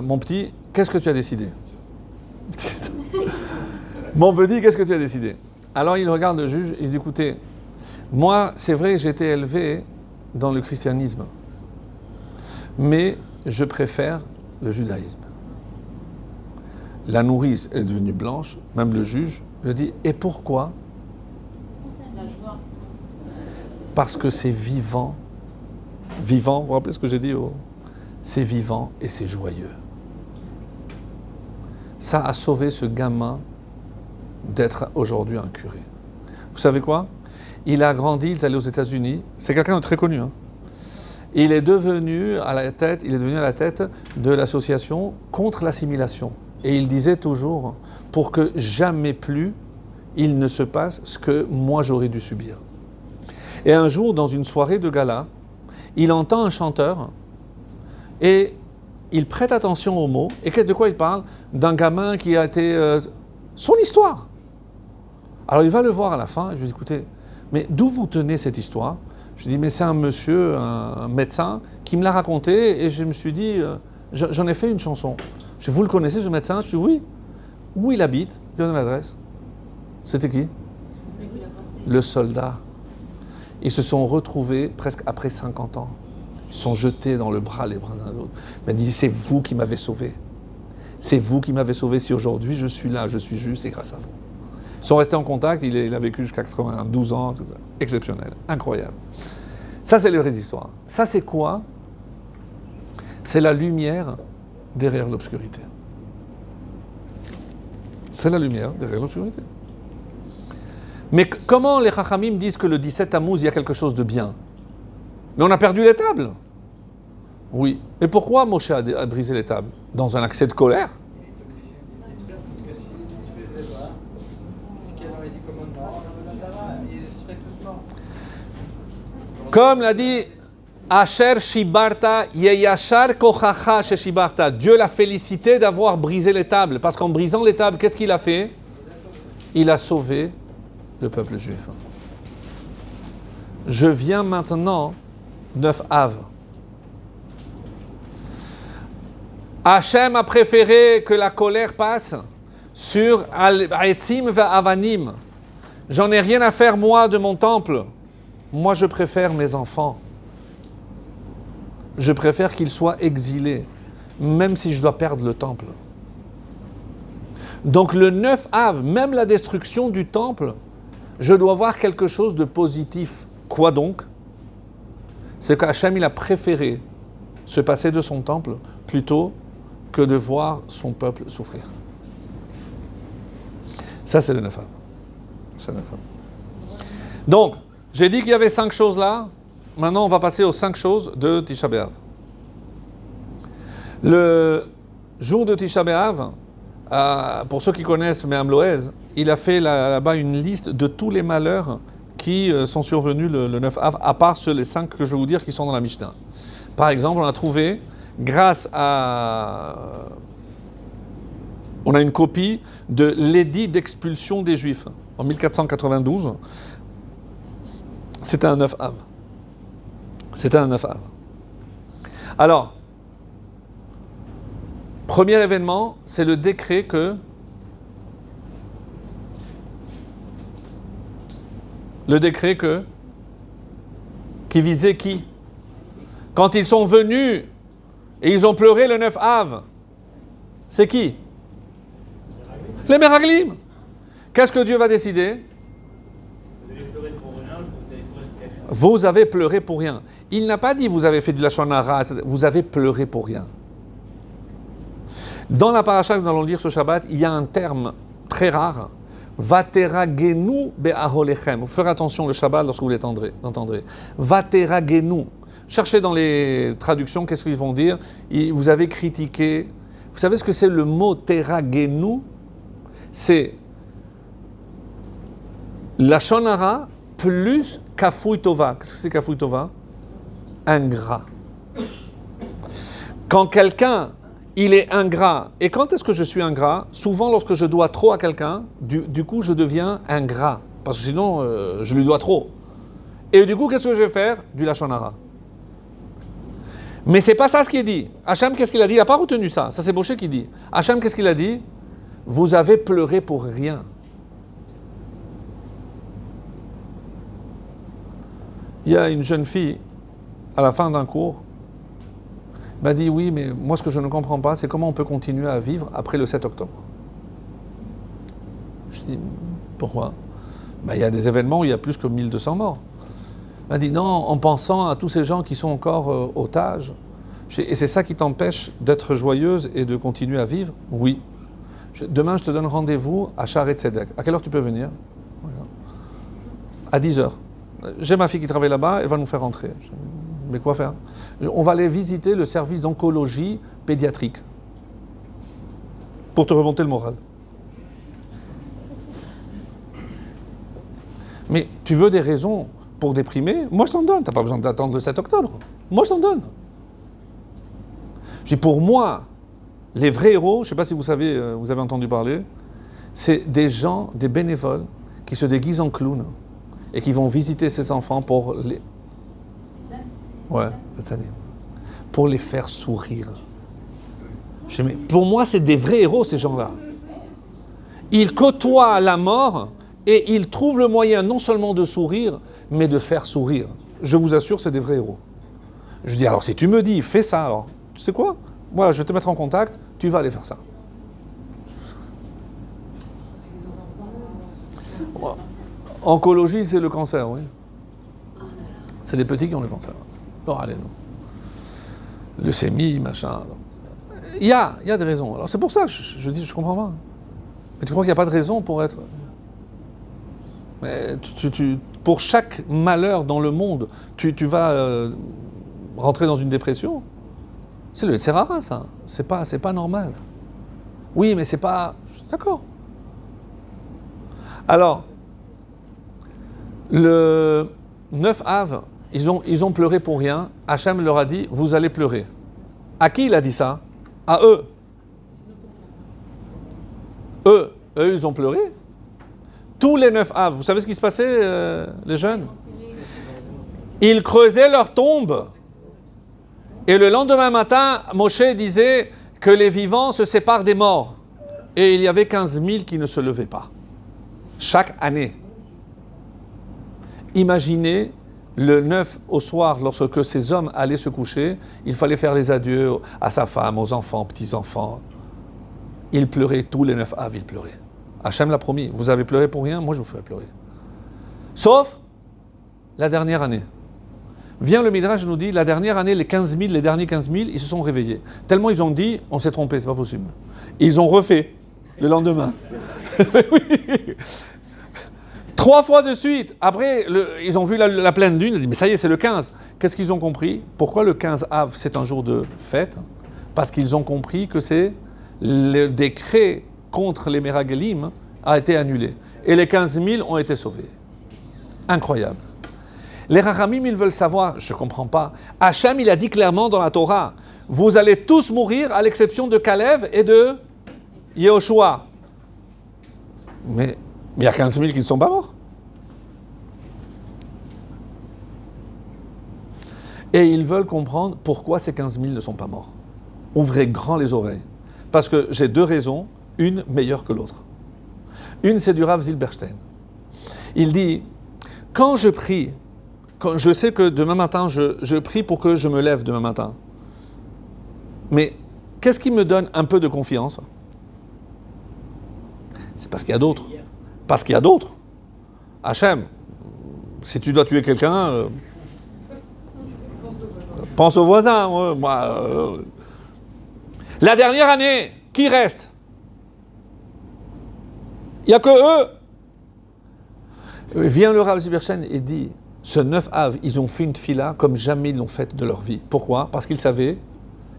mon petit, qu'est-ce que tu as décidé ? Mon petit, qu'est-ce que tu as décidé ? Alors il regarde le juge, il dit, écoutez, moi c'est vrai que j'ai été élevé dans le christianisme, mais je préfère le judaïsme. La nourrice est devenue blanche, même le juge le dit, et pourquoi ? Parce que c'est vivant. Vivant, vous vous rappelez ce que j'ai dit ? C'est vivant et c'est joyeux. ça a sauvé ce gamin d'être aujourd'hui un curé. Vous savez quoi? Il a grandi, il est allé aux États-Unis. C'est quelqu'un de très connu. Hein. Il est devenu à la tête de l'association contre l'assimilation. Et il disait toujours, pour que jamais plus il ne se passe ce que moi j'aurais dû subir. Et un jour, dans une soirée de gala, il entend un chanteur et il prête attention aux mots. Et de quoi il parle? D'un gamin qui a été... son histoire. Alors il va le voir à la fin, et je lui dis, écoutez, mais d'où vous tenez cette histoire? Je lui dis, mais c'est un monsieur, un médecin, qui me l'a raconté, et je me suis dit, j'en ai fait une chanson. Je dis, vous le connaissez ce médecin? Je lui dis, oui. Où il habite? Il donne l'adresse. C'était qui? Le soldat. Ils se sont retrouvés presque après 50 ans. Ils sont jetés dans les bras l'un de l'autre. Il m'a dit, c'est vous qui m'avez sauvé. C'est vous qui m'avez sauvé. Si aujourd'hui je suis là, je suis juste, c'est grâce à vous. Ils sont restés en contact, il a vécu jusqu'à 92 ans, exceptionnel, incroyable. Ça, c'est les vraies histoires. Ça, c'est quoi? C'est la lumière derrière l'obscurité. C'est la lumière derrière l'obscurité. Mais comment les Chachamim disent que le 17 Tammuz, il y a quelque chose de bien? Mais on a perdu les tables. Oui. Et pourquoi Moshe a brisé les tables? Dans un accès de colère? Parce que si tu faisais pas ce qu'il avait dit commandement, ils seraient tous morts. Comme l'a dit Asher Shibarta Yeyashar Kochacha She Shibarta. Dieu l'a félicité d'avoir brisé les tables. Parce qu'en brisant les tables, qu'est-ce qu'il a fait? Il a sauvé le peuple juif. Je viens maintenant 9 Av. Hachem a préféré que la colère passe sur Al-Etzim va Avanim. J'en ai rien à faire, moi, de mon temple. Moi, je préfère mes enfants. Je préfère qu'ils soient exilés, même si je dois perdre le temple. Donc, le 9 Av, même la destruction du temple, je dois voir quelque chose de positif. Quoi donc? C'est qu'Hachem, il a préféré se passer de son temple plutôt que de voir son peuple souffrir. Ça, c'est le 9 Av. C'est le 9 Av. Donc, j'ai dit qu'il y avait 5 choses là. Maintenant, on va passer aux 5 choses de Tisha B'Av. Le jour de Tisha B'Av, pour ceux qui connaissent Me'am Loez, il a fait là-bas une liste de tous les malheurs qui sont survenus le 9 Av, à part les 5 que je vais vous dire qui sont dans la Mishnah. Par exemple, on a trouvé, grâce à... On a une copie de l'édit d'expulsion des Juifs en 1492. C'était un 9 Av. C'était un 9 Av. Alors, premier événement, c'est le décret que qui visait qui? Quand ils sont venus et ils ont pleuré le 9 Av, c'est qui? Les Meraglim. Qu'est-ce que Dieu va décider? Vous allez pleurer pour rien, vous allez pleurer pour quelque chose. Vous avez pleuré pour rien. Il n'a pas dit vous avez fait du lachon hara, vous avez pleuré pour rien. Dans la paracha que nous allons lire ce Shabbat, il y a un terme très rare. Vateragenu be'aholechem. Vous ferez attention le Shabbat lorsque vous l'entendrez. Vateragenu. Cherchez dans les traductions, qu'est-ce qu'ils vont dire? Vous avez critiqué. Vous savez ce que c'est le mot teragenu? C'est lachon hara plus kafui tova. Qu'est-ce que c'est kafui tova? Ingrat. Quand quelqu'un, il est ingrat. Et quand est-ce que je suis ingrat? Souvent lorsque je dois trop à quelqu'un, du coup je deviens ingrat. Parce que sinon, je lui dois trop. Et du coup, qu'est-ce que je vais faire? Du lachon hara. Mais c'est pas ça ce qui est dit. Hachem, qu'est-ce qu'il a dit? Il n'a pas retenu ça. Ça, c'est Moshe qui dit. Hachem, qu'est-ce qu'il a dit? Vous avez pleuré pour rien. Il y a une jeune fille, à la fin d'un cours, m'a dit, oui, mais moi, ce que je ne comprends pas, c'est comment on peut continuer à vivre après le 7 octobre. Je dis, pourquoi? Il y a des événements où il y a plus que 1200 morts. Elle m'a dit, non, en pensant à tous ces gens qui sont encore otages. Et c'est ça qui t'empêche d'être joyeuse et de continuer à vivre? Oui. Demain, je te donne rendez-vous à Shaare Tzedek. À quelle heure tu peux venir? À 10h. J'ai ma fille qui travaille là-bas, elle va nous faire rentrer. Mais quoi faire? On va aller visiter le service d'oncologie pédiatrique pour te remonter le moral. Mais tu veux des raisons pour déprimer? Moi, je t'en donne. Tu n'as pas besoin d'attendre le 7 octobre. Moi, je t'en donne. Je dis, pour moi, les vrais héros, je ne sais pas si vous savez, vous avez entendu parler, c'est des gens, des bénévoles, qui se déguisent en clowns et qui vont visiter ces enfants pour les... Ouais, pour les faire sourire. Je dis, mais pour moi, c'est des vrais héros, ces gens-là. Ils côtoient la mort et ils trouvent le moyen non seulement de sourire, mais de faire sourire. Je vous assure, c'est des vrais héros. Je dis, alors si tu me dis, fais ça, alors, tu sais quoi? Moi, je vais te mettre en contact, tu vas aller faire ça. Oncologie, c'est le cancer, oui. C'est des petits qui ont le cancer. Alors, allez, non. Leucémie, machin. Il y a des raisons. Alors, c'est pour ça que je dis, je comprends pas. Mais tu crois qu'il n'y a pas de raison pour être... Mais pour chaque malheur dans le monde, tu vas rentrer dans une dépression. C'est le Tserara, ça. C'est pas normal. Oui, mais c'est pas... D'accord. Alors, le 9 Av, ils ont pleuré pour rien. Hachem leur a dit, vous allez pleurer. À qui il a dit ça? À eux. Eux, ils ont pleuré. Tous les 9 Av, vous savez ce qui se passait, les jeunes? Ils creusaient leur tombe. Et le lendemain matin, Moshe disait que les vivants se séparent des morts. Et il y avait 15 000 qui ne se levaient pas. Chaque année. Imaginez le 9 au soir, lorsque ces hommes allaient se coucher, il fallait faire les adieux à sa femme, aux enfants, petits-enfants. Ils pleuraient, tous les 9 Av, ils pleuraient. Hachem l'a promis, vous avez pleuré pour rien, moi je vous ferai pleurer. Sauf la dernière année. Vient le Midrash nous dit, la dernière année, les derniers 15 000, ils se sont réveillés. Tellement ils ont dit, on s'est trompé, c'est pas possible. Ils ont refait le lendemain. Oui. 3 fois de suite. Après, ils ont vu la pleine lune, ils ont dit, mais ça y est, c'est le 15. Qu'est-ce qu'ils ont compris? Pourquoi le 15 Av, c'est un jour de fête? Parce qu'ils ont compris que c'est le décret contre les Meragelim a été annulé. Et les 15 000 ont été sauvés. Incroyable. Les Rachamim, ils veulent savoir, je ne comprends pas. Hachem, il a dit clairement dans la Torah, vous allez tous mourir à l'exception de Kalev et de Yehoshua. Mais il y a 15 000 qui ne sont pas morts. Et ils veulent comprendre pourquoi ces 15 000 ne sont pas morts. Ouvrez grand les oreilles. Parce que j'ai 2 raisons, une meilleure que l'autre. Une, c'est du Rav Zilberstein. Il dit, quand je prie, quand je sais que demain matin, je prie pour que je me lève demain matin. Mais qu'est-ce qui me donne un peu de confiance? C'est parce qu'il y a d'autres. Parce qu'il y a d'autres. Hachem, si tu dois tuer quelqu'un, pense aux voisins. La dernière année, qui reste? Il n'y a que eux. Vient le Rav Zilberstein et dit, ce 9 Av, ils ont fait une tfila comme jamais ils l'ont faite de leur vie. Pourquoi? Parce qu'ils savaient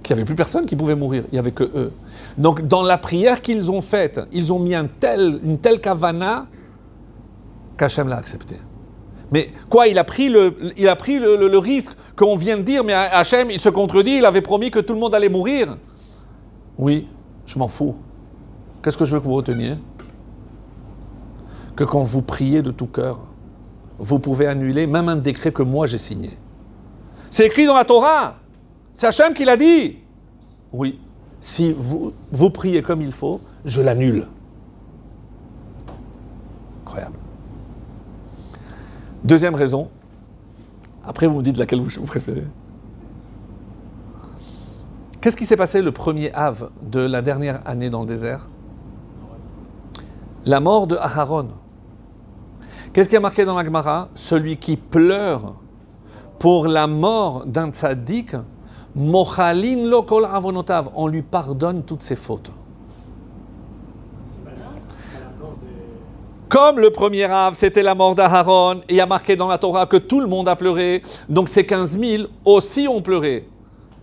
qu'il n'y avait plus personne qui pouvait mourir. Il n'y avait que eux. Donc, dans la prière qu'ils ont faite, ils ont mis une telle kavana qu'Hachem l'a accepté. Mais quoi, il a pris le risque qu'on vient de dire, mais Hachem, il se contredit, il avait promis que tout le monde allait mourir. Oui, je m'en fous. Qu'est-ce que je veux que vous reteniez? Que quand vous priez de tout cœur, vous pouvez annuler même un décret que moi j'ai signé. C'est écrit dans la Torah. C'est Hachem qui l'a dit. Oui, si vous priez comme il faut, je l'annule. Incroyable. Deuxième raison. Après, vous me dites laquelle vous préférez. Qu'est-ce qui s'est passé le premier Av de la dernière année dans le désert? La mort de Aharon. Qu'est-ce qui a marqué dans la Gemara? Celui qui pleure pour la mort d'un tzaddik, mochalin lo kol avonotav, on lui pardonne toutes ses fautes. Comme le premier Av, c'était la mort d'Aaron, et il y a marqué dans la Torah que tout le monde a pleuré, donc ces 15 000 aussi ont pleuré,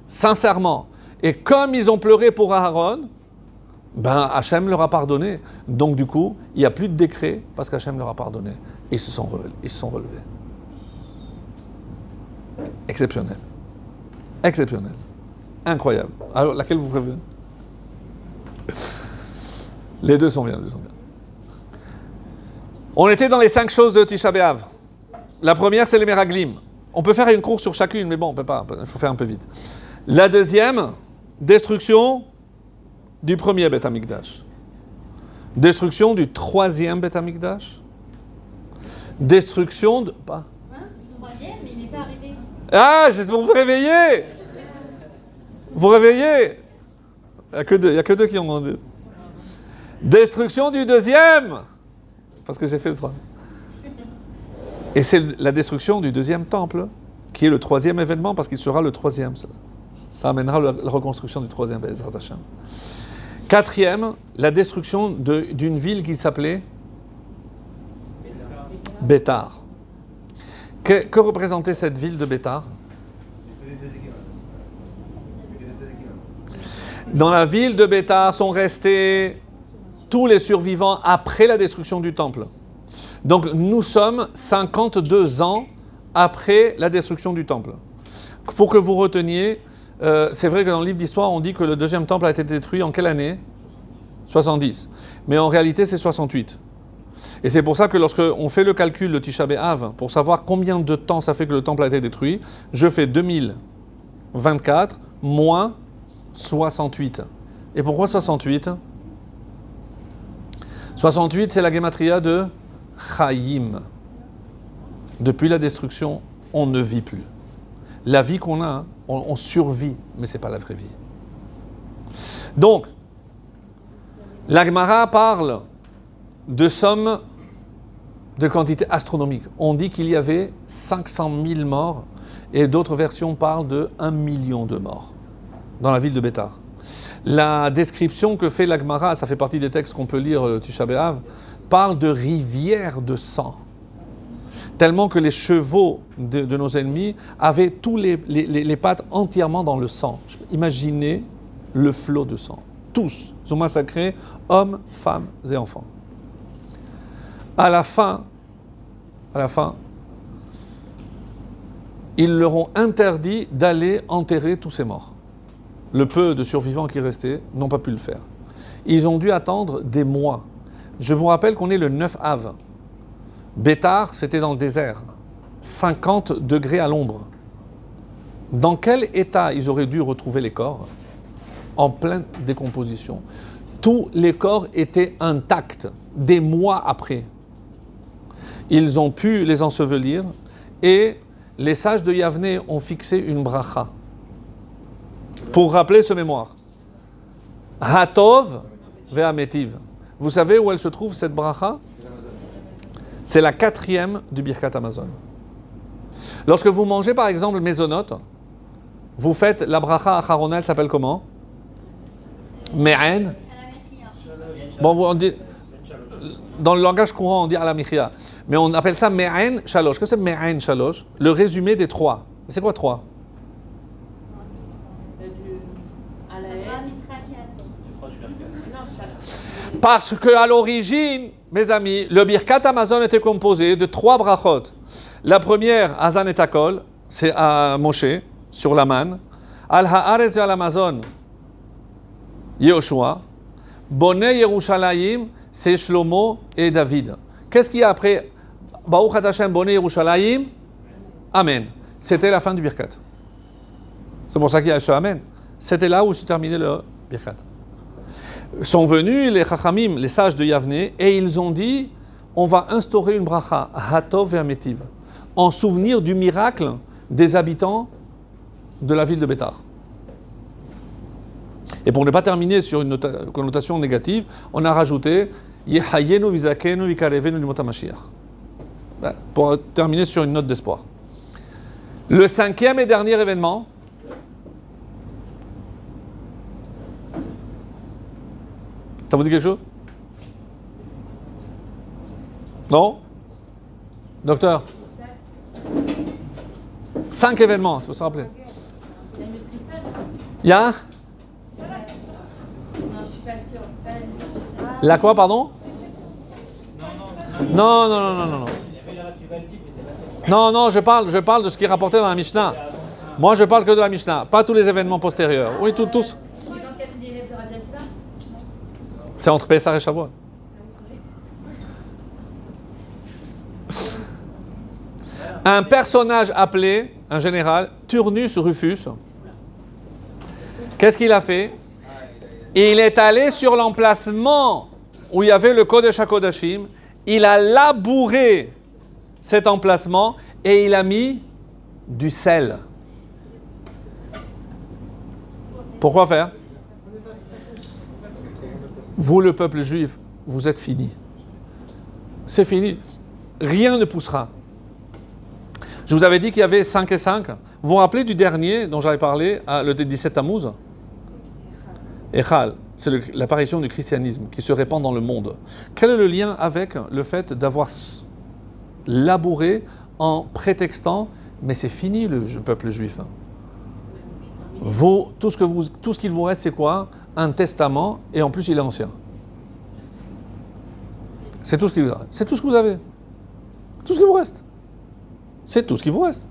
sincèrement. Et comme ils ont pleuré pour Aaron, ben Hachem leur a pardonné. Donc du coup, il n'y a plus de décret parce qu'Hachem leur a pardonné. Et ils se sont relevés. Exceptionnel. Exceptionnel. Incroyable. Alors, laquelle vous préférez? Les deux sont bien, On était dans les 5 choses de Tisha B'Av. La première, c'est les Meraglim. On peut faire une course sur chacune, mais bon, on peut pas. Il faut faire un peu vite. La deuxième, destruction du premier Beth Amikdash. Destruction du troisième Beth Amikdash. Destruction de... Pas. Mince, le troisième, mais il n'est pas arrivé. Ah, vous vous réveillez. Vous réveillez. Il n'y a que deux qui ont demandé. Destruction du deuxième. Parce que j'ai fait le 3. Et c'est la destruction du deuxième temple, qui est le troisième événement, parce qu'il sera le troisième. Ça amènera la reconstruction du troisième Bezrat Hashem. Quatrième, la destruction d'une ville qui s'appelait Bétar. Que représentait cette ville de Bétar? Dans la ville de Bétar sont restés tous les survivants après la destruction du temple. Donc nous sommes 52 ans après la destruction du temple. Pour que vous reteniez, c'est vrai que dans le livre d'histoire, on dit que le deuxième temple a été détruit en quelle année? 70. Mais en réalité, c'est 68. Et c'est pour ça que lorsqu'on fait le calcul de Tisha B'Av, pour savoir combien de temps ça fait que le temple a été détruit, je fais 2024 moins 68. Et pourquoi 68? 68, c'est la gematria de Chaim. Depuis la destruction, on ne vit plus. La vie qu'on a, on survit, mais ce n'est pas la vraie vie. Donc, la Gemara parle de sommes de quantité astronomique. On dit qu'il y avait 500 000 morts et d'autres versions parlent de 1 million de morts dans la ville de Bétar. La description que fait la Gemara, ça fait partie des textes qu'on peut lire Tisha B'Av, parle de rivières de sang. Tellement que les chevaux de nos ennemis avaient tous les pattes entièrement dans le sang. Imaginez le flot de sang. Tous, ils ont massacré hommes, femmes et enfants. À la fin, ils leur ont interdit d'aller enterrer tous ces morts. Le peu de survivants qui restaient n'ont pas pu le faire. Ils ont dû attendre des mois. Je vous rappelle qu'on est le 9 Av. Bétar, c'était dans le désert. 50 degrés à l'ombre. Dans quel état ils auraient dû retrouver les corps? En pleine décomposition. Tous les corps étaient intacts, des mois après. Ils ont pu les ensevelir et les sages de Yavne ont fixé une bracha pour rappeler ce mémoire. Hatov ve'ametiv. Vous savez où elle se trouve cette bracha? C'est la 4e du Birkat Hamazon. Lorsque vous mangez par exemple le mésonote, vous faites la bracha acharona, elle s'appelle comment? Me'en. Bon, on dit, dans le langage courant, on dit alamichia. Mais on appelle ça Me'en Shalosh. Qu'est-ce que c'est Me'en Shalosh? Le résumé des 3. C'est quoi 3? Parce qu'à l'origine, mes amis, le Birkat Hamazon était composé de 3 brachot. La première, Hazan et Takol, c'est à Moshe, sur la manne. Al Haaretz et al Amazon, Yehoshua. Bonne Yerushalayim, c'est Shlomo et David. Qu'est-ce qu'il y a après Baruch Hashem, Bonne Yerushalayim, Amen. C'était la fin du Birkat. C'est pour ça qu'il y a ce Amen. C'était là où se terminait le Birkat. Sont venus les Chachamim, les sages de Yavne, et ils ont dit, on va instaurer une bracha, Hatov et Ametiv, en souvenir du miracle des habitants de la ville de Bétar. Et pour ne pas terminer sur une connotation négative, on a rajouté Yehayenu vizakenu vikarevenu limot hamashiach. Pour terminer sur une note d'espoir. Le 5e et dernier événement, ça vous dit quelque chose? Non? Docteur? 5 événements, si vous vous rappelez. Il y a une cristal. Il y a Non, je suis pas sûre. Pas la la quoi, pardon? Non, non, non, non, non, non. Je fais la tu vas le dire, mais c'est pas ça. Non, non, je parle de ce qui est rapporté dans la Mishnah. Moi, je parle que de la Mishnah, pas tous les événements postérieurs. Oui, tous. C'est dans le cadre des élèves de Rabbi Akiva. C'est entre Pessah et Shavuot. Un personnage appelé, un général, Turnus Rufus, qu'est-ce qu'il a fait? Il est allé sur l'emplacement où il y avait le Kodesh HaKodashim, il a labouré cet emplacement et il a mis du sel. Pourquoi faire? Vous, le peuple juif, vous êtes finis. C'est fini. Rien ne poussera. Je vous avais dit qu'il y avait 5 et 5. Vous vous rappelez du dernier dont j'avais parlé, le 17 Tammuz? Echal, c'est l'apparition du christianisme qui se répand dans le monde. Quel est le lien avec le fait d'avoir labouré en prétextant « mais c'est fini le peuple juif ». Vous, tout ce qu'il vous reste, c'est quoi? Un testament, et en plus il est ancien. C'est tout ce qu'il vous reste. C'est tout ce que vous avez. Tout ce qui vous reste. C'est tout ce qui vous reste.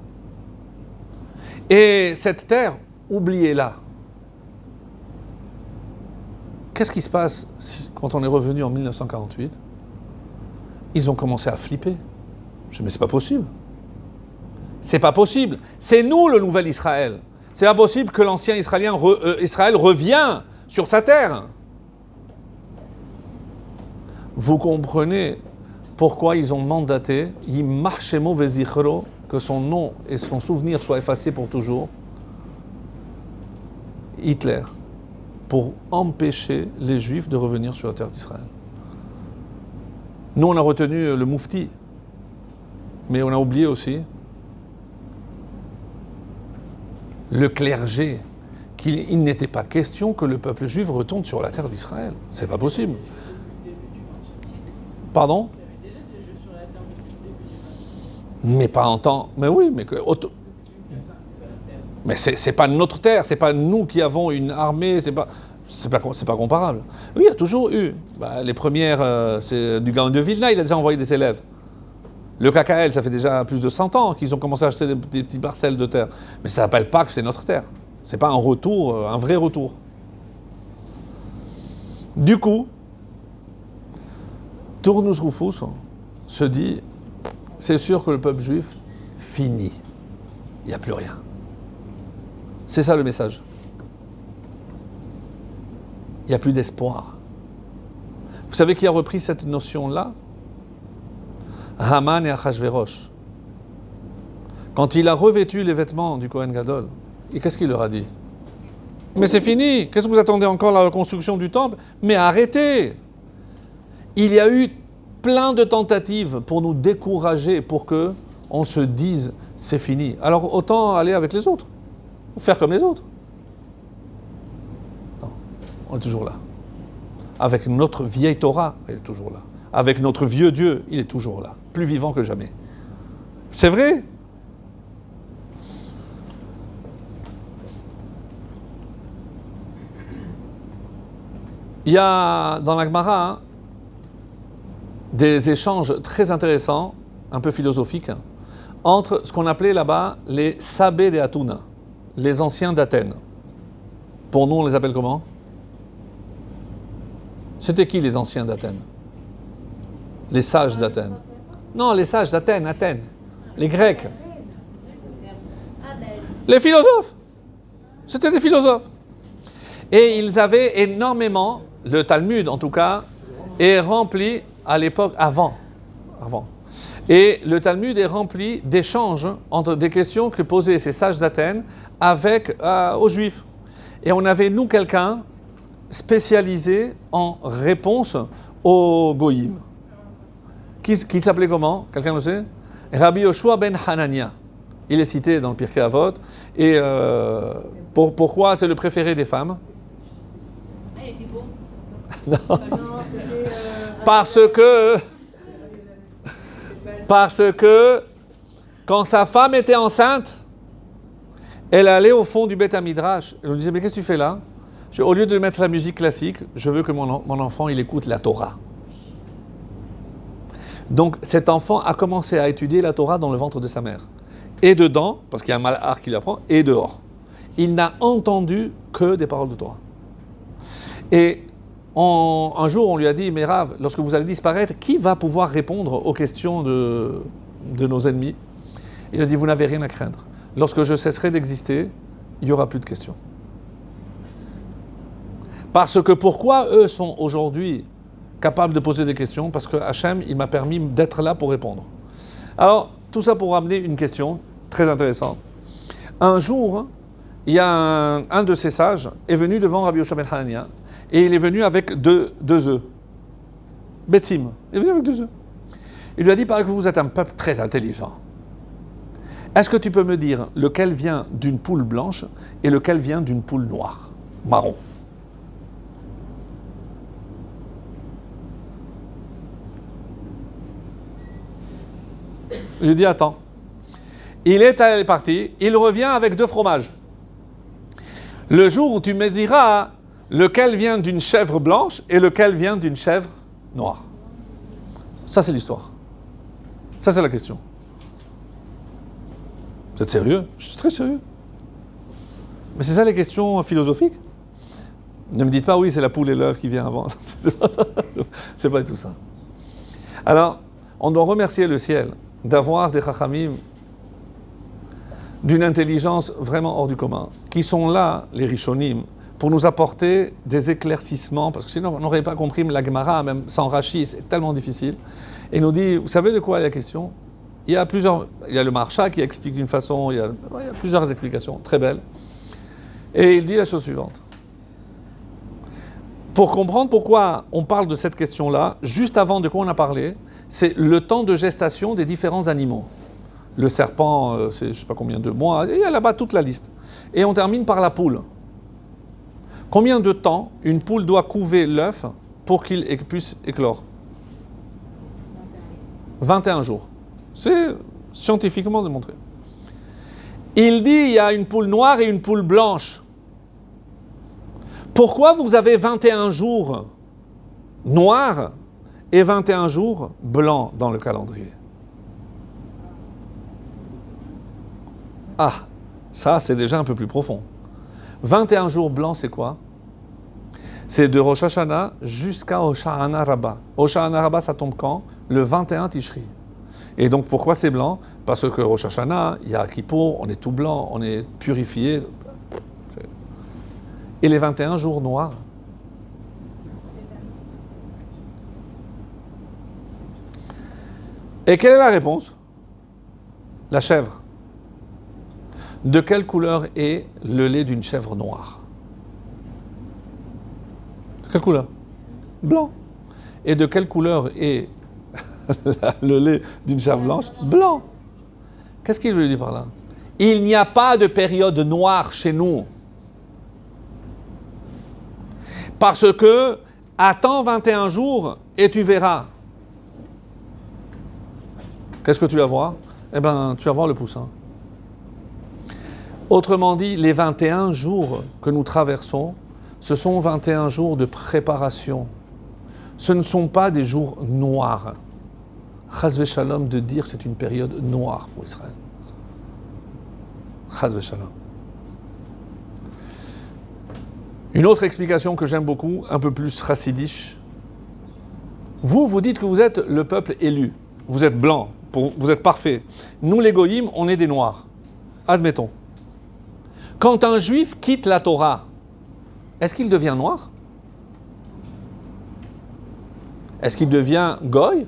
Et cette terre, oubliez-la. Qu'est-ce qui se passe quand on est revenu en 1948? Ils ont commencé à flipper. Je dis, mais c'est pas possible. C'est pas possible. C'est nous le nouvel Israël. C'est pas possible que l'ancien Israël revient sur sa terre. Vous comprenez pourquoi ils ont mandaté Yimarshemo Vezichro, que son nom et son souvenir soient effacés pour toujours, Hitler, pour empêcher les Juifs de revenir sur la terre d'Israël. Nous, on a retenu le Moufti, mais on a oublié aussi le clergé, qu'il n'était pas question que le peuple juif retourne sur la terre d'Israël. C'est pas possible. Pardon? Mais pas en temps. Mais oui, mais mais c'est pas notre terre, c'est pas nous qui avons une armée, c'est pas comparable. Oui, il y a toujours eu. Les premières, c'est du Gaon de Vilna, il a déjà envoyé des élèves. Le KKL, ça fait déjà plus de 100 ans qu'ils ont commencé à acheter des petites parcelles de terre. Mais ça n'appelle pas que c'est notre terre. C'est pas un retour, un vrai retour. Du coup, Turnus Rufus se dit, c'est sûr que le peuple juif finit. Il n'y a plus rien. C'est ça le message. Il n'y a plus d'espoir. Vous savez qui a repris cette notion-là? Haman et Achashverosh. Quand il a revêtu les vêtements du Kohen Gadol, et qu'est-ce qu'il leur a dit? Mais c'est fini, qu'est-ce que vous attendez encore la reconstruction du temple? Mais arrêtez! Il y a eu plein de tentatives pour nous décourager, pour que on se dise c'est fini. Alors autant aller avec les autres, ou faire comme les autres. Non, on est toujours là. Avec notre vieille Torah, elle est toujours là. Avec notre vieux Dieu, il est toujours là, plus vivant que jamais. C'est vrai. Il y a dans la Gemara des échanges très intéressants, un peu philosophiques, entre ce qu'on appelait là-bas les Sabé de Atuna, les anciens d'Athènes. Pour nous, on les appelle comment? C'était qui les anciens d'Athènes? Les sages d'Athènes. Non, les sages d'Athènes, Athènes. Les Grecs. Les philosophes. C'était des philosophes. Et ils avaient énormément, le Talmud en tout cas, est rempli à l'époque avant. Et le Talmud est rempli d'échanges entre des questions que posaient ces sages d'Athènes avec aux Juifs. Et on avait, nous, quelqu'un spécialisé en réponse aux Goïm. Qui s'appelait comment? Quelqu'un le sait? Rabbi Yoshua ben Hanania. Il est cité dans le Pirkei Avot. Et pourquoi c'est le préféré des femmes? Ah, il était bon. Non. Parce que Parce que quand sa femme était enceinte, elle allait au fond du Beth Midrash. Elle lui disait, mais qu'est-ce que tu fais là? Au lieu de mettre la musique classique, je veux que mon enfant il écoute la Torah. Donc cet enfant a commencé à étudier la Torah dans le ventre de sa mère. Et dedans, parce qu'il y a un malhar qui l'apprend, et dehors. Il n'a entendu que des paroles de Torah. Et un jour, on lui a dit, mais Rav, lorsque vous allez disparaître, qui va pouvoir répondre aux questions de nos ennemis? Il a dit, vous n'avez rien à craindre. Lorsque je cesserai d'exister, il n'y aura plus de questions. Parce que pourquoi eux sont aujourd'hui capables de poser des questions? Parce que Hachem, il m'a permis d'être là pour répondre. Alors, tout ça pour ramener une question très intéressante. Un jour, il y a un de ces sages est venu devant Rabbi Yoshua ben Hanania et il est venu avec deux œufs. Betim. Il est venu avec 2 œufs. Il lui a dit, paraît que vous êtes un peuple très intelligent. Est-ce que tu peux me dire lequel vient d'une poule blanche et lequel vient d'une poule noire, marron? Il lui dit, attends. Il est parti, il revient avec 2 fromages. Le jour où tu me diras lequel vient d'une chèvre blanche et lequel vient d'une chèvre noire. Ça, c'est l'histoire. Ça, c'est la question. Vous êtes sérieux? Je suis très sérieux. Mais c'est ça les questions philosophiques? Ne me dites pas, oui, c'est la poule et l'œuf qui vient avant. C'est pas ça. C'est pas tout ça. Alors, on doit remercier le ciel d'avoir des chachamim d'une intelligence vraiment hors du commun, qui sont là, les rishonim, pour nous apporter des éclaircissements, parce que sinon on n'aurait pas compris la Gemara, même sans Rashi, c'est tellement difficile. Et il nous dit, vous savez de quoi est la question? Il y a le Maharsha qui explique d'une façon, il y a plusieurs explications très belles. Et il dit la chose suivante. Pour comprendre pourquoi on parle de cette question-là, juste avant de quoi on a parlé, c'est le temps de gestation des différents animaux. Le serpent, c'est je ne sais pas combien de mois, il y a là-bas toute la liste. Et on termine par la poule. Combien de temps une poule doit couver l'œuf pour qu'il puisse éclore? 21 jours. C'est scientifiquement démontré. Il dit il y a une poule noire et une poule blanche. Pourquoi vous avez 21 jours noirs et 21 jours blancs dans le calendrier? Ah, ça c'est déjà un peu plus profond. 21 jours blancs, c'est quoi? C'est de Rosh Hashanah jusqu'à Hoshana Rabbah. Hoshana Rabbah, ça tombe quand? Le 21 Tishri. Et donc pourquoi c'est blanc? Parce que Rosh Hashanah, il y a Kippour, on est tout blanc, on est purifié. Et les 21 jours noirs? Et quelle est la réponse? La chèvre. De quelle couleur est le lait d'une chèvre noire? De quelle couleur? Blanc. Et de quelle couleur est le lait d'une chèvre blanche? Blanc. Qu'est-ce qu'il veut dire par là? Il n'y a pas de période noire chez nous. Parce que attends 21 jours et tu verras. Qu'est-ce que tu vas voir? Eh bien, tu vas voir le poussin. Autrement dit, les 21 jours que nous traversons, ce sont 21 jours de préparation. Ce ne sont pas des jours noirs. Chas v'shalom de dire que c'est une période noire pour Israël. Chas v'shalom. Une autre explication que j'aime beaucoup, un peu plus chassidiche. Vous dites que vous êtes le peuple élu. Vous êtes blanc, vous êtes parfait. Nous, les goyim, on est des noirs. Admettons. Quand un juif quitte la Torah, est-ce qu'il devient noir? Est-ce qu'il devient goy?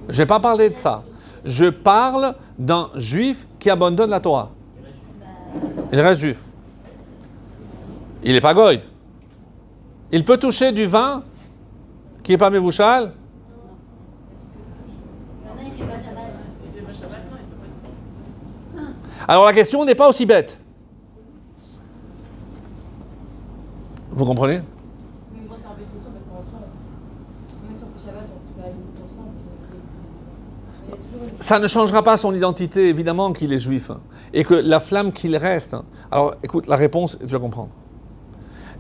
Je n'ai pas parlé de ça. Je parle d'un juif qui abandonne la Torah. Il reste juif. Il n'est pas goy. Il peut toucher du vin qui n'est pas mévouchal. Alors la question n'est pas aussi bête. Vous comprenez? Mais moi, c'est embêtant parce qu'en soi, même Ça ne changera pas son identité, évidemment qu'il est juif. Et que la flamme qu'il reste. Alors, écoute, la réponse, tu vas comprendre.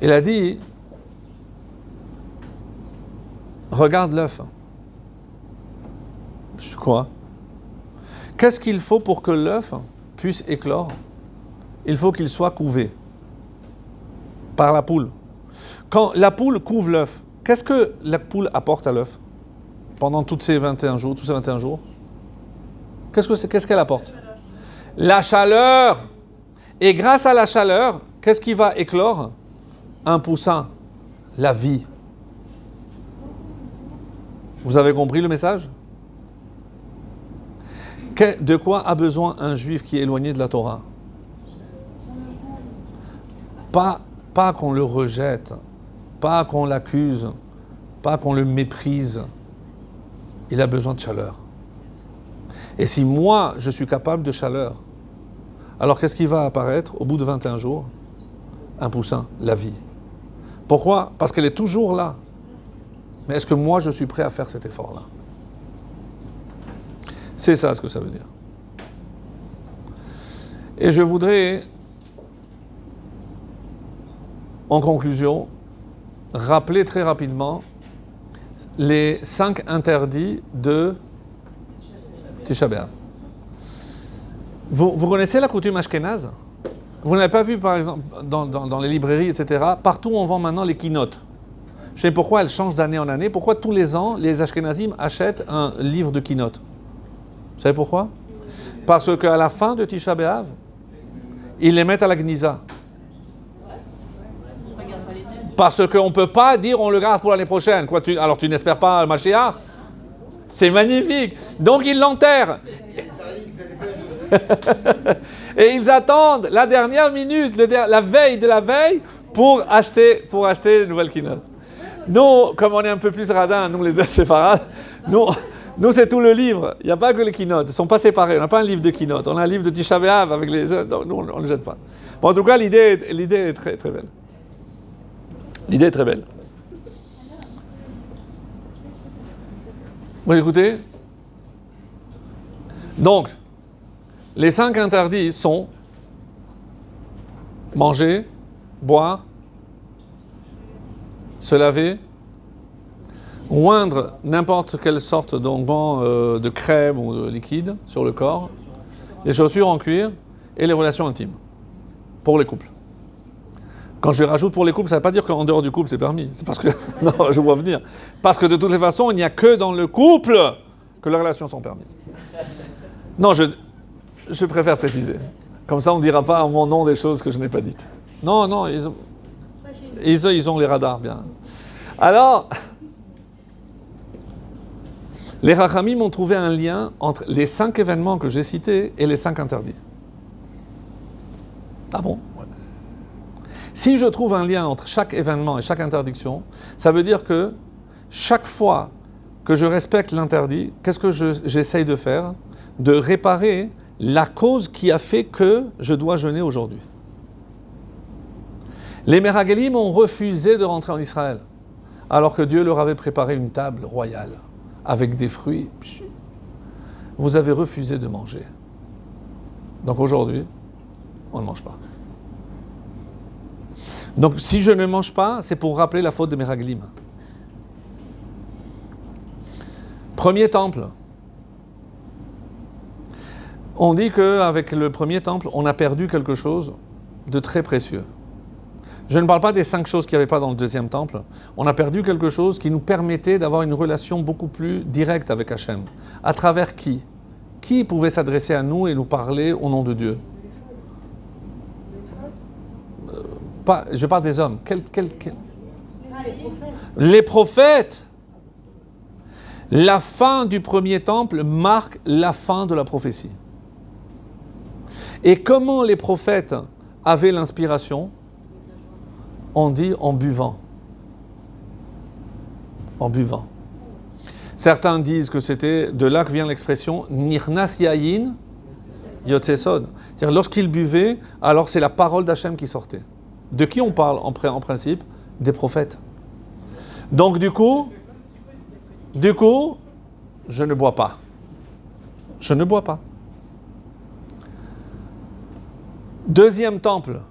Il a dit, regarde l'œuf. Quoi? Qu'est-ce qu'il faut pour que l'œuf puisse éclore? Il faut qu'il soit couvé par la poule. Quand la poule couve l'œuf, qu'est-ce que la poule apporte à l'œuf pendant tous ces 21 jours? Qu'est-ce qu'elle apporte? La chaleur. Et grâce à la chaleur, qu'est-ce qui va éclore? Un poussin. La vie. Vous avez compris le message? De quoi a besoin un juif qui est éloigné de la Torah? Pas qu'on le rejette, pas qu'on l'accuse, pas qu'on le méprise. Il a besoin de chaleur. Et si moi, je suis capable de chaleur, alors qu'est-ce qui va apparaître au bout de 21 jours? Un poussin, la vie. Pourquoi? Parce qu'elle est toujours là. Mais est-ce que moi, je suis prêt à faire cet effort-là? C'est ça ce que ça veut dire. Et je voudrais, en conclusion, rappeler très rapidement les 5 interdits de Tisha B'Av. Vous connaissez la coutume ashkénaze? Vous n'avez pas vu, par exemple, dans les librairies, etc., partout on vend maintenant les keynotes. Je sais pourquoi elles changent d'année en année. Pourquoi tous les ans, les ashkénazim achètent un livre de keynotes? Vous savez pourquoi? Parce qu'à la fin de Tisha B'Av, ils les mettent à la Gniza. Parce qu'on ne peut pas dire on le garde pour l'année prochaine. Quoi, alors tu n'espères pas Mashiach? C'est magnifique. Donc ils l'enterrent. Et ils attendent la dernière minute, la veille de la veille, pour acheter une nouvelle keynote. Nous, comme on est un peu plus radins, nous les séfarades, nous c'est tout le livre. Il n'y a pas que les keynotes. Ils ne sont pas séparés. On n'a pas un livre de keynote. On a un livre de Tisha B'Av avec les... Non, nous, on ne le jette pas. Bon, en tout cas, l'idée est très, très belle. L'idée est très belle. Vous écoutez? Donc, les 5 interdits sont manger, boire, se laver, oindre n'importe quelle sorte d'onguent de crème ou de liquide sur le corps, les chaussures en cuir et les relations intimes pour les couples. Quand je rajoute pour les couples, ça ne veut pas dire qu'en dehors du couple c'est permis. C'est parce que, non, je vois venir. Parce que de toutes les façons, il n'y a que dans le couple que les relations sont permises. Non, je préfère préciser. Comme ça, on ne dira pas en mon nom des choses que je n'ai pas dites. Non, ils ont les radars bien. Alors, les Rachamim ont trouvé un lien entre les 5 événements que j'ai cités et les 5 interdits. Ah bon? Ouais. Si je trouve un lien entre chaque événement et chaque interdiction, ça veut dire que chaque fois que je respecte l'interdit, qu'est-ce que j'essaye de faire? De réparer la cause qui a fait que je dois jeûner aujourd'hui. Les Meragelim ont refusé de rentrer en Israël, alors que Dieu leur avait préparé une table royale avec des fruits. Vous avez refusé de manger. Donc aujourd'hui, on ne mange pas. Donc si je ne mange pas, c'est pour rappeler la faute de Meragelim. Premier temple. On dit qu'avec le premier temple, on a perdu quelque chose de très précieux. Je ne parle pas des 5 choses qu'il n'y avait pas dans le deuxième temple. On a perdu quelque chose qui nous permettait d'avoir une relation beaucoup plus directe avec Hachem. À travers qui? Qui pouvait s'adresser à nous et nous parler au nom de Dieu? Je parle des hommes. Les prophètes. La fin du premier temple marque la fin de la prophétie. Et comment les prophètes avaient l'inspiration? On dit en buvant. En buvant. Certains disent que c'était de là que vient l'expression Nirnas Yayin Yotzesod. C'est-à-dire lorsqu'ils buvaient, alors c'est la parole d'Hachem qui sortait. De qui on parle en principe? Des prophètes. Donc du coup, je ne bois pas. Je ne bois pas. Deuxième temple.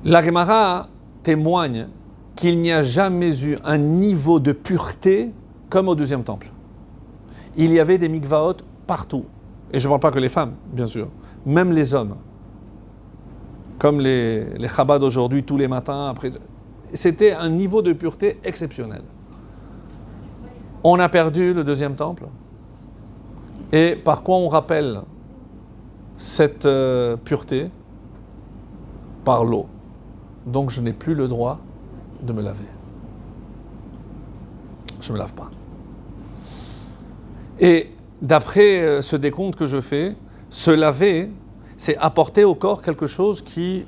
La Gemara témoigne qu'il n'y a jamais eu un niveau de pureté comme au deuxième temple. Il y avait des mikvaot partout. Et je ne parle pas que les femmes, bien sûr. Même les hommes. Comme les Chabad aujourd'hui, tous les matins. Après. C'était un niveau de pureté exceptionnel. On a perdu le deuxième temple. Et par quoi on rappelle cette pureté? Par l'eau. Donc je n'ai plus le droit de me laver. Je ne me lave pas. Et d'après ce décompte que je fais, se laver, c'est apporter au corps quelque chose qui...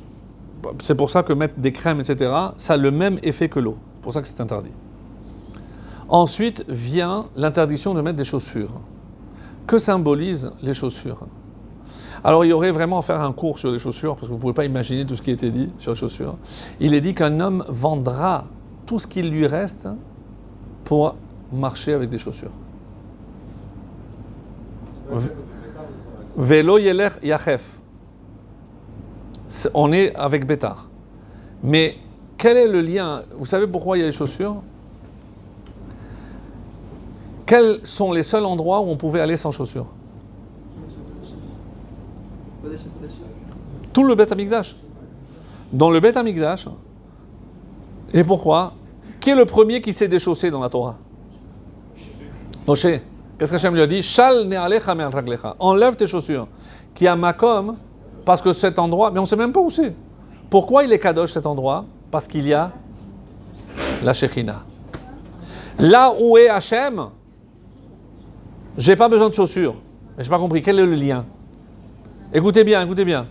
C'est pour ça que mettre des crèmes, etc., ça a le même effet que l'eau. C'est pour ça que c'est interdit. Ensuite vient l'interdiction de mettre des chaussures. Que symbolisent les chaussures? Alors il y aurait vraiment à faire un cours sur les chaussures, parce que vous ne pouvez pas imaginer tout ce qui a été dit sur les chaussures. Il est dit qu'un homme vendra tout ce qu'il lui reste pour marcher avec des chaussures. Vélo yeler yachef. On est avec Bétar. Mais quel est le lien? Vous savez pourquoi il y a les chaussures? Quels sont les seuls endroits où on pouvait aller sans chaussures? Tout le Beth Amikdash. Dans le Beth Amikdash. Et pourquoi? Qui est le premier qui s'est déchaussé dans la Torah? Moshe. Qu'est-ce qu'Hachem lui a dit? Shal ne'alecha me'al raglecha. Enlève tes chaussures. Qui a makom, parce que cet endroit, mais on ne sait même pas où c'est. Pourquoi il est kadosh cet endroit? Parce qu'il y a la Shekhinah. Là où est Hachem, j'ai pas besoin de chaussures. Mais j'ai pas compris. Quel est le lien? Écoutez bien, écoutez bien.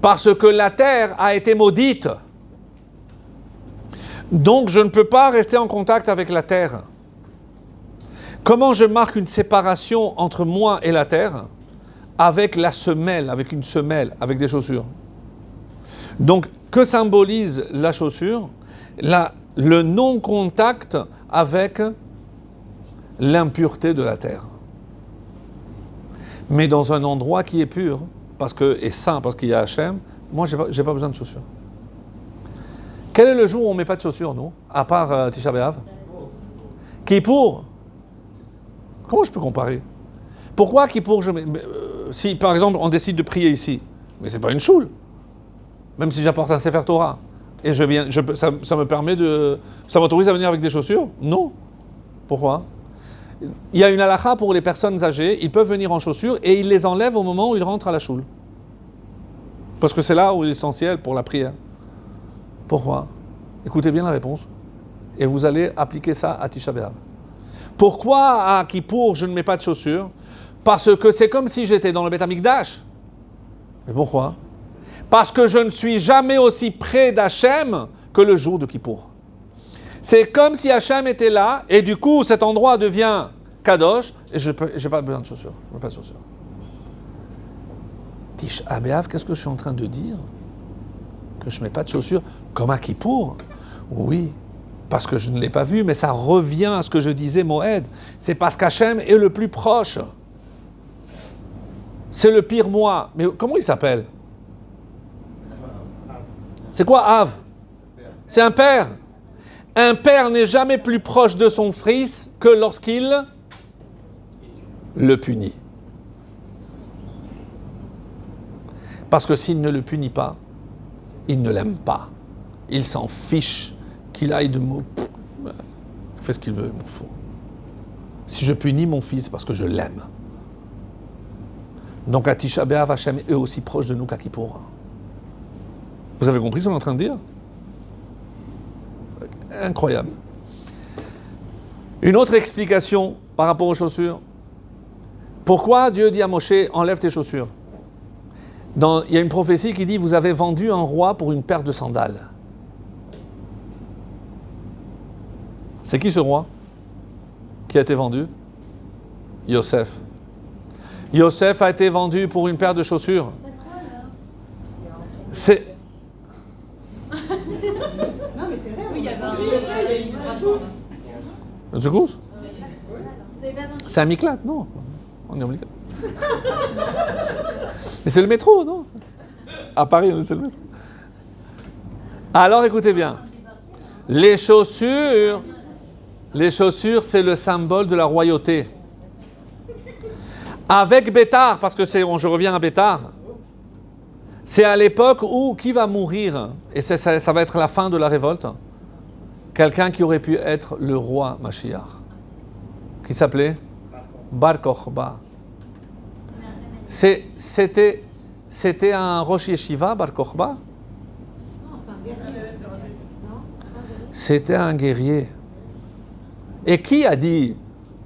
Parce que la terre a été maudite. Donc je ne peux pas rester en contact avec la terre. Comment je marque une séparation entre moi et la terre? Avec la semelle, avec une semelle, avec des chaussures. Donc, que symbolise la chaussure? Le non-contact avec l'impureté de la terre. Mais dans un endroit qui est pur, et saint, parce qu'il y a Hachem, moi, j'ai pas besoin de chaussures. Quel est le jour où on ne met pas de chaussures, nous? À part Tisha B'Av? Kippour. Comment je peux comparer? Pourquoi Kippour, si par exemple on décide de prier ici, mais c'est pas une choule, même si j'apporte un Sefer Torah, et ça me permet ça m'autorise à venir avec des chaussures? Non. Pourquoi? Il y a une halakha pour les personnes âgées, ils peuvent venir en chaussures et ils les enlèvent au moment où ils rentrent à la choule. Parce que c'est là où il est essentiel pour la prière. Pourquoi? Écoutez bien la réponse. Et vous allez appliquer ça à Tisha B'Av. Pourquoi à Kippour je ne mets pas de chaussures? Parce que c'est comme si j'étais dans le Beth Amikdash. Mais pourquoi? Parce que je ne suis jamais aussi près d'Hachem que le jour de Kippour. C'est comme si Hachem était là, et du coup cet endroit devient Kadosh, et je n'ai pas besoin de chaussures. Je n'ai pas de chaussures. Tisha B'Av, qu'est-ce que je suis en train de dire? Que je ne mets pas de chaussures comme à Kippour? Oui. Parce que je ne l'ai pas vu, mais ça revient à ce que je disais, Moed. C'est parce qu'Hachem est le plus proche. C'est le pire moi. Mais comment il s'appelle? C'est quoi Av? C'est un père. Un père n'est jamais plus proche de son fils que lorsqu'il le punit. Parce que s'il ne le punit pas, il ne l'aime pas. Il s'en fiche qu'il aille de mots. Il fait ce qu'il veut, il m'en fout. Si je punis mon fils, parce que je l'aime. Donc à Tisha B'Av, Hachem est aussi proche de nous qu'à Kippour. Vous avez compris ce qu'on est en train de dire? Incroyable. Une autre explication par rapport aux chaussures. Pourquoi Dieu dit à Moshe, enlève tes chaussures? Il y a une prophétie qui dit, vous avez vendu un roi pour une paire de sandales. C'est qui ce roi qui a été vendu? Yosef. Yosef a été vendu pour une paire de chaussures. C'est... Non, mais c'est vrai, oui, il y a Il y a une Le secousse? n'avez pas un C'est un miklat, non. On est obligé. Mais c'est le métro, non? À Paris, c'est le métro. Alors écoutez bien. Les chaussures, c'est le symbole de la royauté. Avec Bétar, parce que je reviens à Bétar, c'est à l'époque où qui va mourir, et ça va être la fin de la révolte, quelqu'un qui aurait pu être le roi Mashiach, qui s'appelait Bar Kokhba. C'était un Rosh Yeshiva, Bar Kokhba. C'était un guerrier. Et qui a dit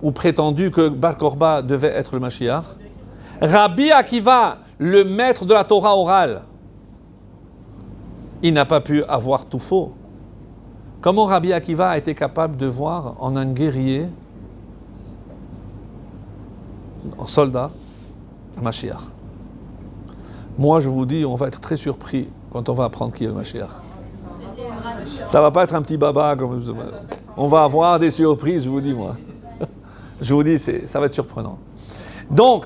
ou prétendu que Bar Kokhba devait être le Mashiach? Rabbi Akiva, le maître de la Torah orale. Il n'a pas pu avoir tout faux. Comment Rabbi Akiva a été capable de voir en un guerrier, en soldat, un Mashiach? Moi, je vous dis, on va être très surpris quand on va apprendre qui est le Mashiach. Ça va pas être un petit baba comme ça. On va avoir des surprises, je vous dis, moi. Je vous dis, ça va être surprenant. Donc,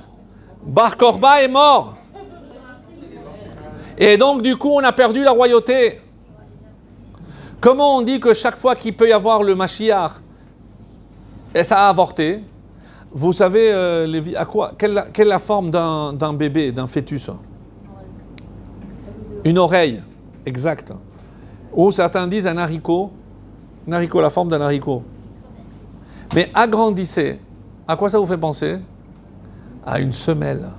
Bar Kokhba est mort. Et donc, du coup, on a perdu la royauté. Comment on dit que chaque fois qu'il peut y avoir le Mashiach, et ça a avorté? Vous savez, quelle est la forme d'un bébé, d'un fœtus? Une oreille, exact. Ou certains disent un haricot, la forme d'un haricot. Mais agrandissez, à quoi ça vous fait penser? À une semelle.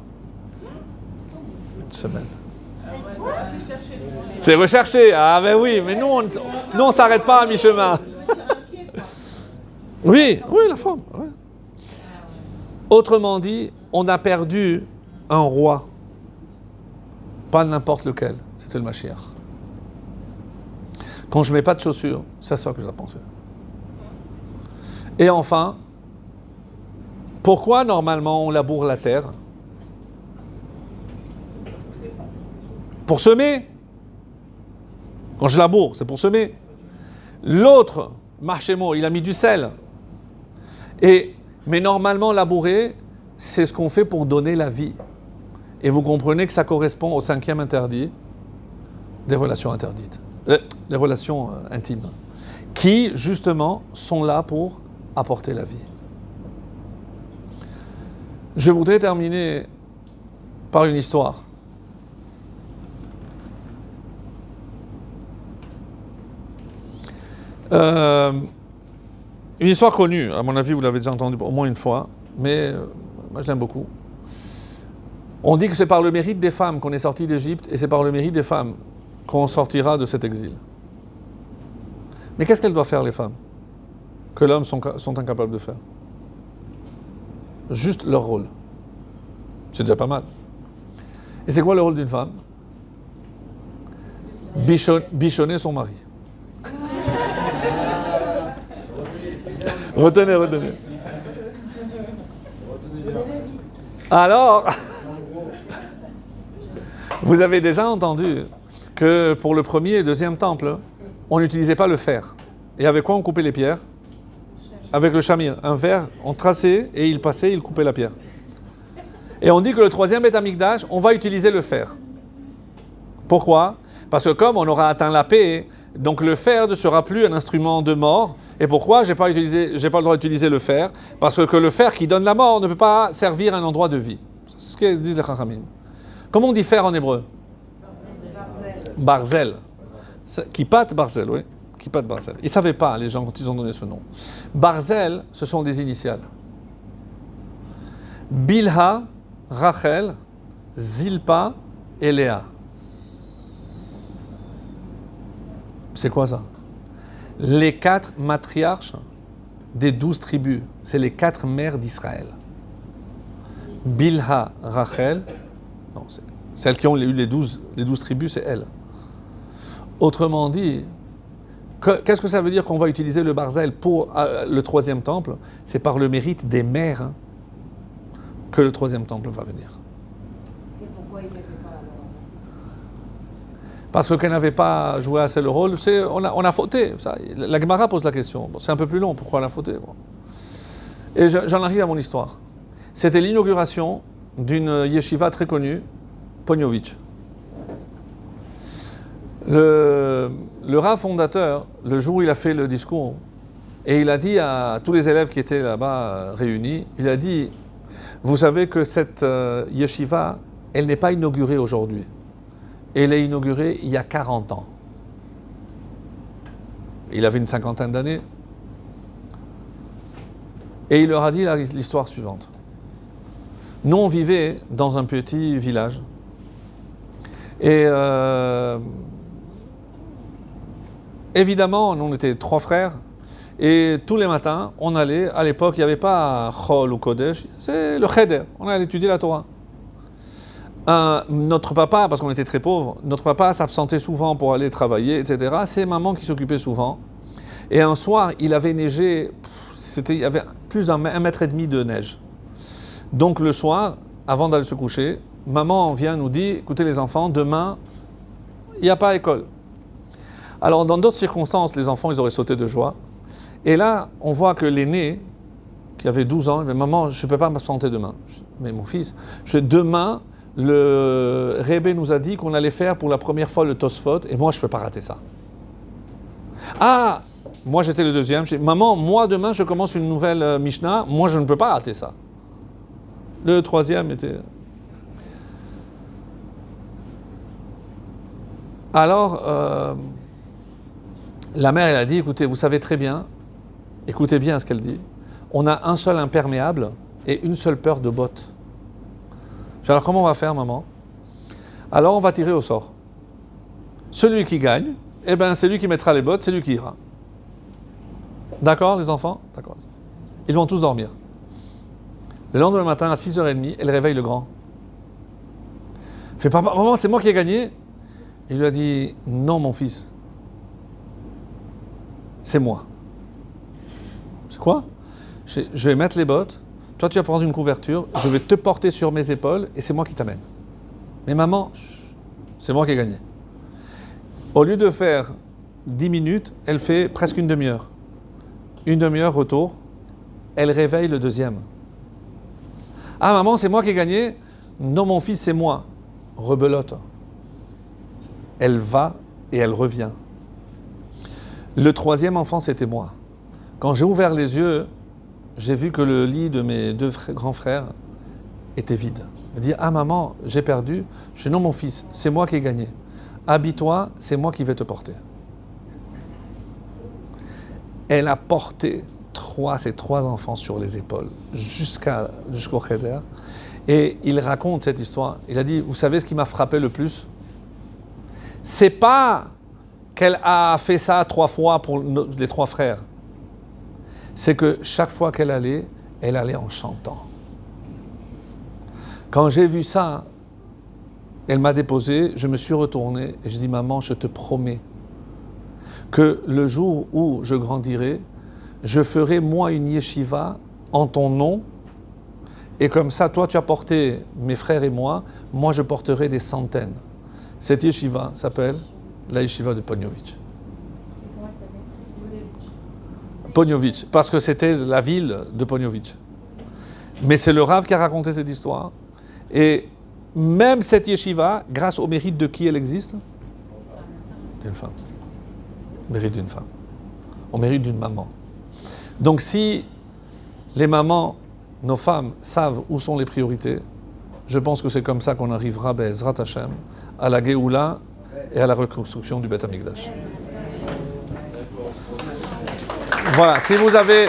Une semelle. C'est recherché. Ah ben oui, mais nous on ne s'arrête pas à mi-chemin. Oui, la forme. Ouais. Autrement dit, on a perdu un roi. Pas n'importe lequel. C'était le Mashiach. Quand je ne mets pas de chaussures, c'est ça que je dois penser. Et enfin, pourquoi normalement on laboure la terre? Pour semer. Quand je laboure, c'est pour semer. L'autre, Marchémo, il a mis du sel. Mais normalement, labourer, c'est ce qu'on fait pour donner la vie. Et vous comprenez que ça correspond au 5e interdit des relations interdites. Les relations intimes. Qui, justement, sont là pour apporter la vie. Je voudrais terminer par une histoire. Une histoire connue, à mon avis, vous l'avez déjà entendue au moins une fois, mais moi je l'aime beaucoup. On dit que c'est par le mérite des femmes qu'on est sorti d'Égypte et c'est par le mérite des femmes qu'on sortira de cet exil. Mais qu'est-ce qu'elles doivent faire, les femmes, que l'homme sont incapables de faire? Juste leur rôle. C'est déjà pas mal. Et c'est quoi le rôle d'une femme? Bichonner son mari. Retenez. Alors, vous avez déjà entendu que pour le premier et deuxième temple, on n'utilisait pas le fer. Et avec quoi on coupait les pierres? Avec le chamir. Un fer, on traçait et il passait, il coupait la pierre. Et on dit que le troisième Beth Amikdash, on va utiliser le fer. Pourquoi? Parce que comme on aura atteint la paix, donc le fer ne sera plus un instrument de mort. Et pourquoi j'ai pas le droit d'utiliser le fer? Parce que le fer qui donne la mort ne peut pas servir un endroit de vie. C'est ce que disent les Chachamim. Comment on dit fer en hébreu? Barzel. Kippat Barzel, oui. Kippat Barzel. Ils ne savaient pas, les gens, quand ils ont donné ce nom. Barzel, ce sont des initiales. Bilha, Rachel, Zilpa et Léa. C'est quoi ça? Les 4 matriarches des 12 tribus. C'est les 4 mères d'Israël. Bilha, Rachel, non, c'est celles qui ont eu les 12 tribus, c'est elles. Autrement dit, qu'est-ce que ça veut dire qu'on va utiliser le Barzel pour le troisième temple? C'est par le mérite des mères que le troisième temple va venir. Et pourquoi il n'y avait pas alors? Parce qu'elle n'avait pas joué assez le rôle. On a fauté. Ça. La Gemara pose la question. Bon, c'est un peu plus long, pourquoi on a fauté? Bon. Et j'en arrive à mon histoire. C'était l'inauguration d'une yeshiva très connue, Poniovitch. Le rav fondateur, le jour où il a fait le discours, et il a dit à tous les élèves qui étaient là-bas réunis, il a dit, vous savez que cette yeshiva, elle n'est pas inaugurée aujourd'hui. Elle est inaugurée il y a 40 ans. Il avait une 50aine d'années. Et il leur a dit l'histoire suivante. Nous, on vivait dans un petit village. Et évidemment, nous, on était 3 frères. Et tous les matins, on allait, à l'époque, il n'y avait pas Chol ou Kodesh, c'est le Cheder. On allait étudier la Torah. Notre papa, parce qu'on était très pauvres, notre papa s'absentait souvent pour aller travailler, etc. C'est maman qui s'occupait souvent. Et un soir, il avait neigé, il y avait plus d'1,5 mètre de neige. Donc le soir, avant d'aller se coucher, maman vient nous dire, écoutez les enfants, demain, il n'y a pas école. Alors dans d'autres circonstances, les enfants, ils auraient sauté de joie. Et là, on voit que l'aîné, qui avait 12 ans, mais maman, je ne peux pas m'absenter demain. Mais mon fils, demain, le Rebbe nous a dit qu'on allait faire pour la première fois le Tosfot, et moi, je ne peux pas rater ça. Ah, moi, j'étais le deuxième. Je dis, maman, moi, demain, je commence une nouvelle Mishnah. Moi, je ne peux pas rater ça. Le troisième était... Alors, la mère, elle a dit, écoutez, vous savez très bien, écoutez bien ce qu'elle dit, on a un seul imperméable et une seule paire de bottes. Je dis, alors comment on va faire, maman? Alors on va tirer au sort. Celui qui gagne, eh ben, c'est lui qui mettra les bottes, c'est lui qui ira. D'accord, les enfants? D'accord. Ils vont tous dormir. Le lendemain matin, à 6h30, elle réveille le grand. Fait, papa, maman, c'est moi qui ai gagné? Il lui a dit, non, mon fils. C'est moi. C'est quoi? Je vais mettre les bottes, toi tu vas prendre une couverture, je vais te porter sur mes épaules et c'est moi qui t'amène. Mais maman, c'est moi qui ai gagné. Au lieu de faire 10 minutes, elle fait presque une demi-heure. Une demi-heure retour, elle réveille le deuxième. Ah maman, c'est moi qui ai gagné? Non mon fils, c'est moi. Rebelote. Elle va et elle revient. Le troisième enfant, c'était moi. Quand j'ai ouvert les yeux, j'ai vu que le lit de mes 2 grands frères était vide. Je me dis, ah maman, j'ai perdu. Je dis, non mon fils, c'est moi qui ai gagné. Habille-toi, c'est moi qui vais te porter. Elle a porté ces 3 enfants sur les épaules jusqu'au Cheder. Et il raconte cette histoire. Il a dit, vous savez ce qui m'a frappé le plus? C'est pas qu'elle a fait ça 3 fois pour les 3 frères. C'est que chaque fois qu'elle allait en chantant. Quand j'ai vu ça, elle m'a déposé, je me suis retourné et je dis, maman, je te promets que le jour où je grandirai, je ferai moi une yeshiva en ton nom, et comme ça, toi tu as porté mes frères et moi je porterai des centaines. Cette yeshiva s'appelle la yeshiva de Poniovitch. Comment elle s'appelle? Poniovitch, parce que c'était la ville de Poniovitch. Mais c'est le Rav qui a raconté cette histoire. Et même cette yeshiva, grâce au mérite de qui elle existe? D'une femme. Mérite d'une femme. Au mérite d'une maman. Donc si les mamans, nos femmes, savent où sont les priorités, je pense que c'est comme ça qu'on arrivera, Be'ezrat Hashem, à la Géoula et à la reconstruction du Beth Amikdash. Voilà, si vous avez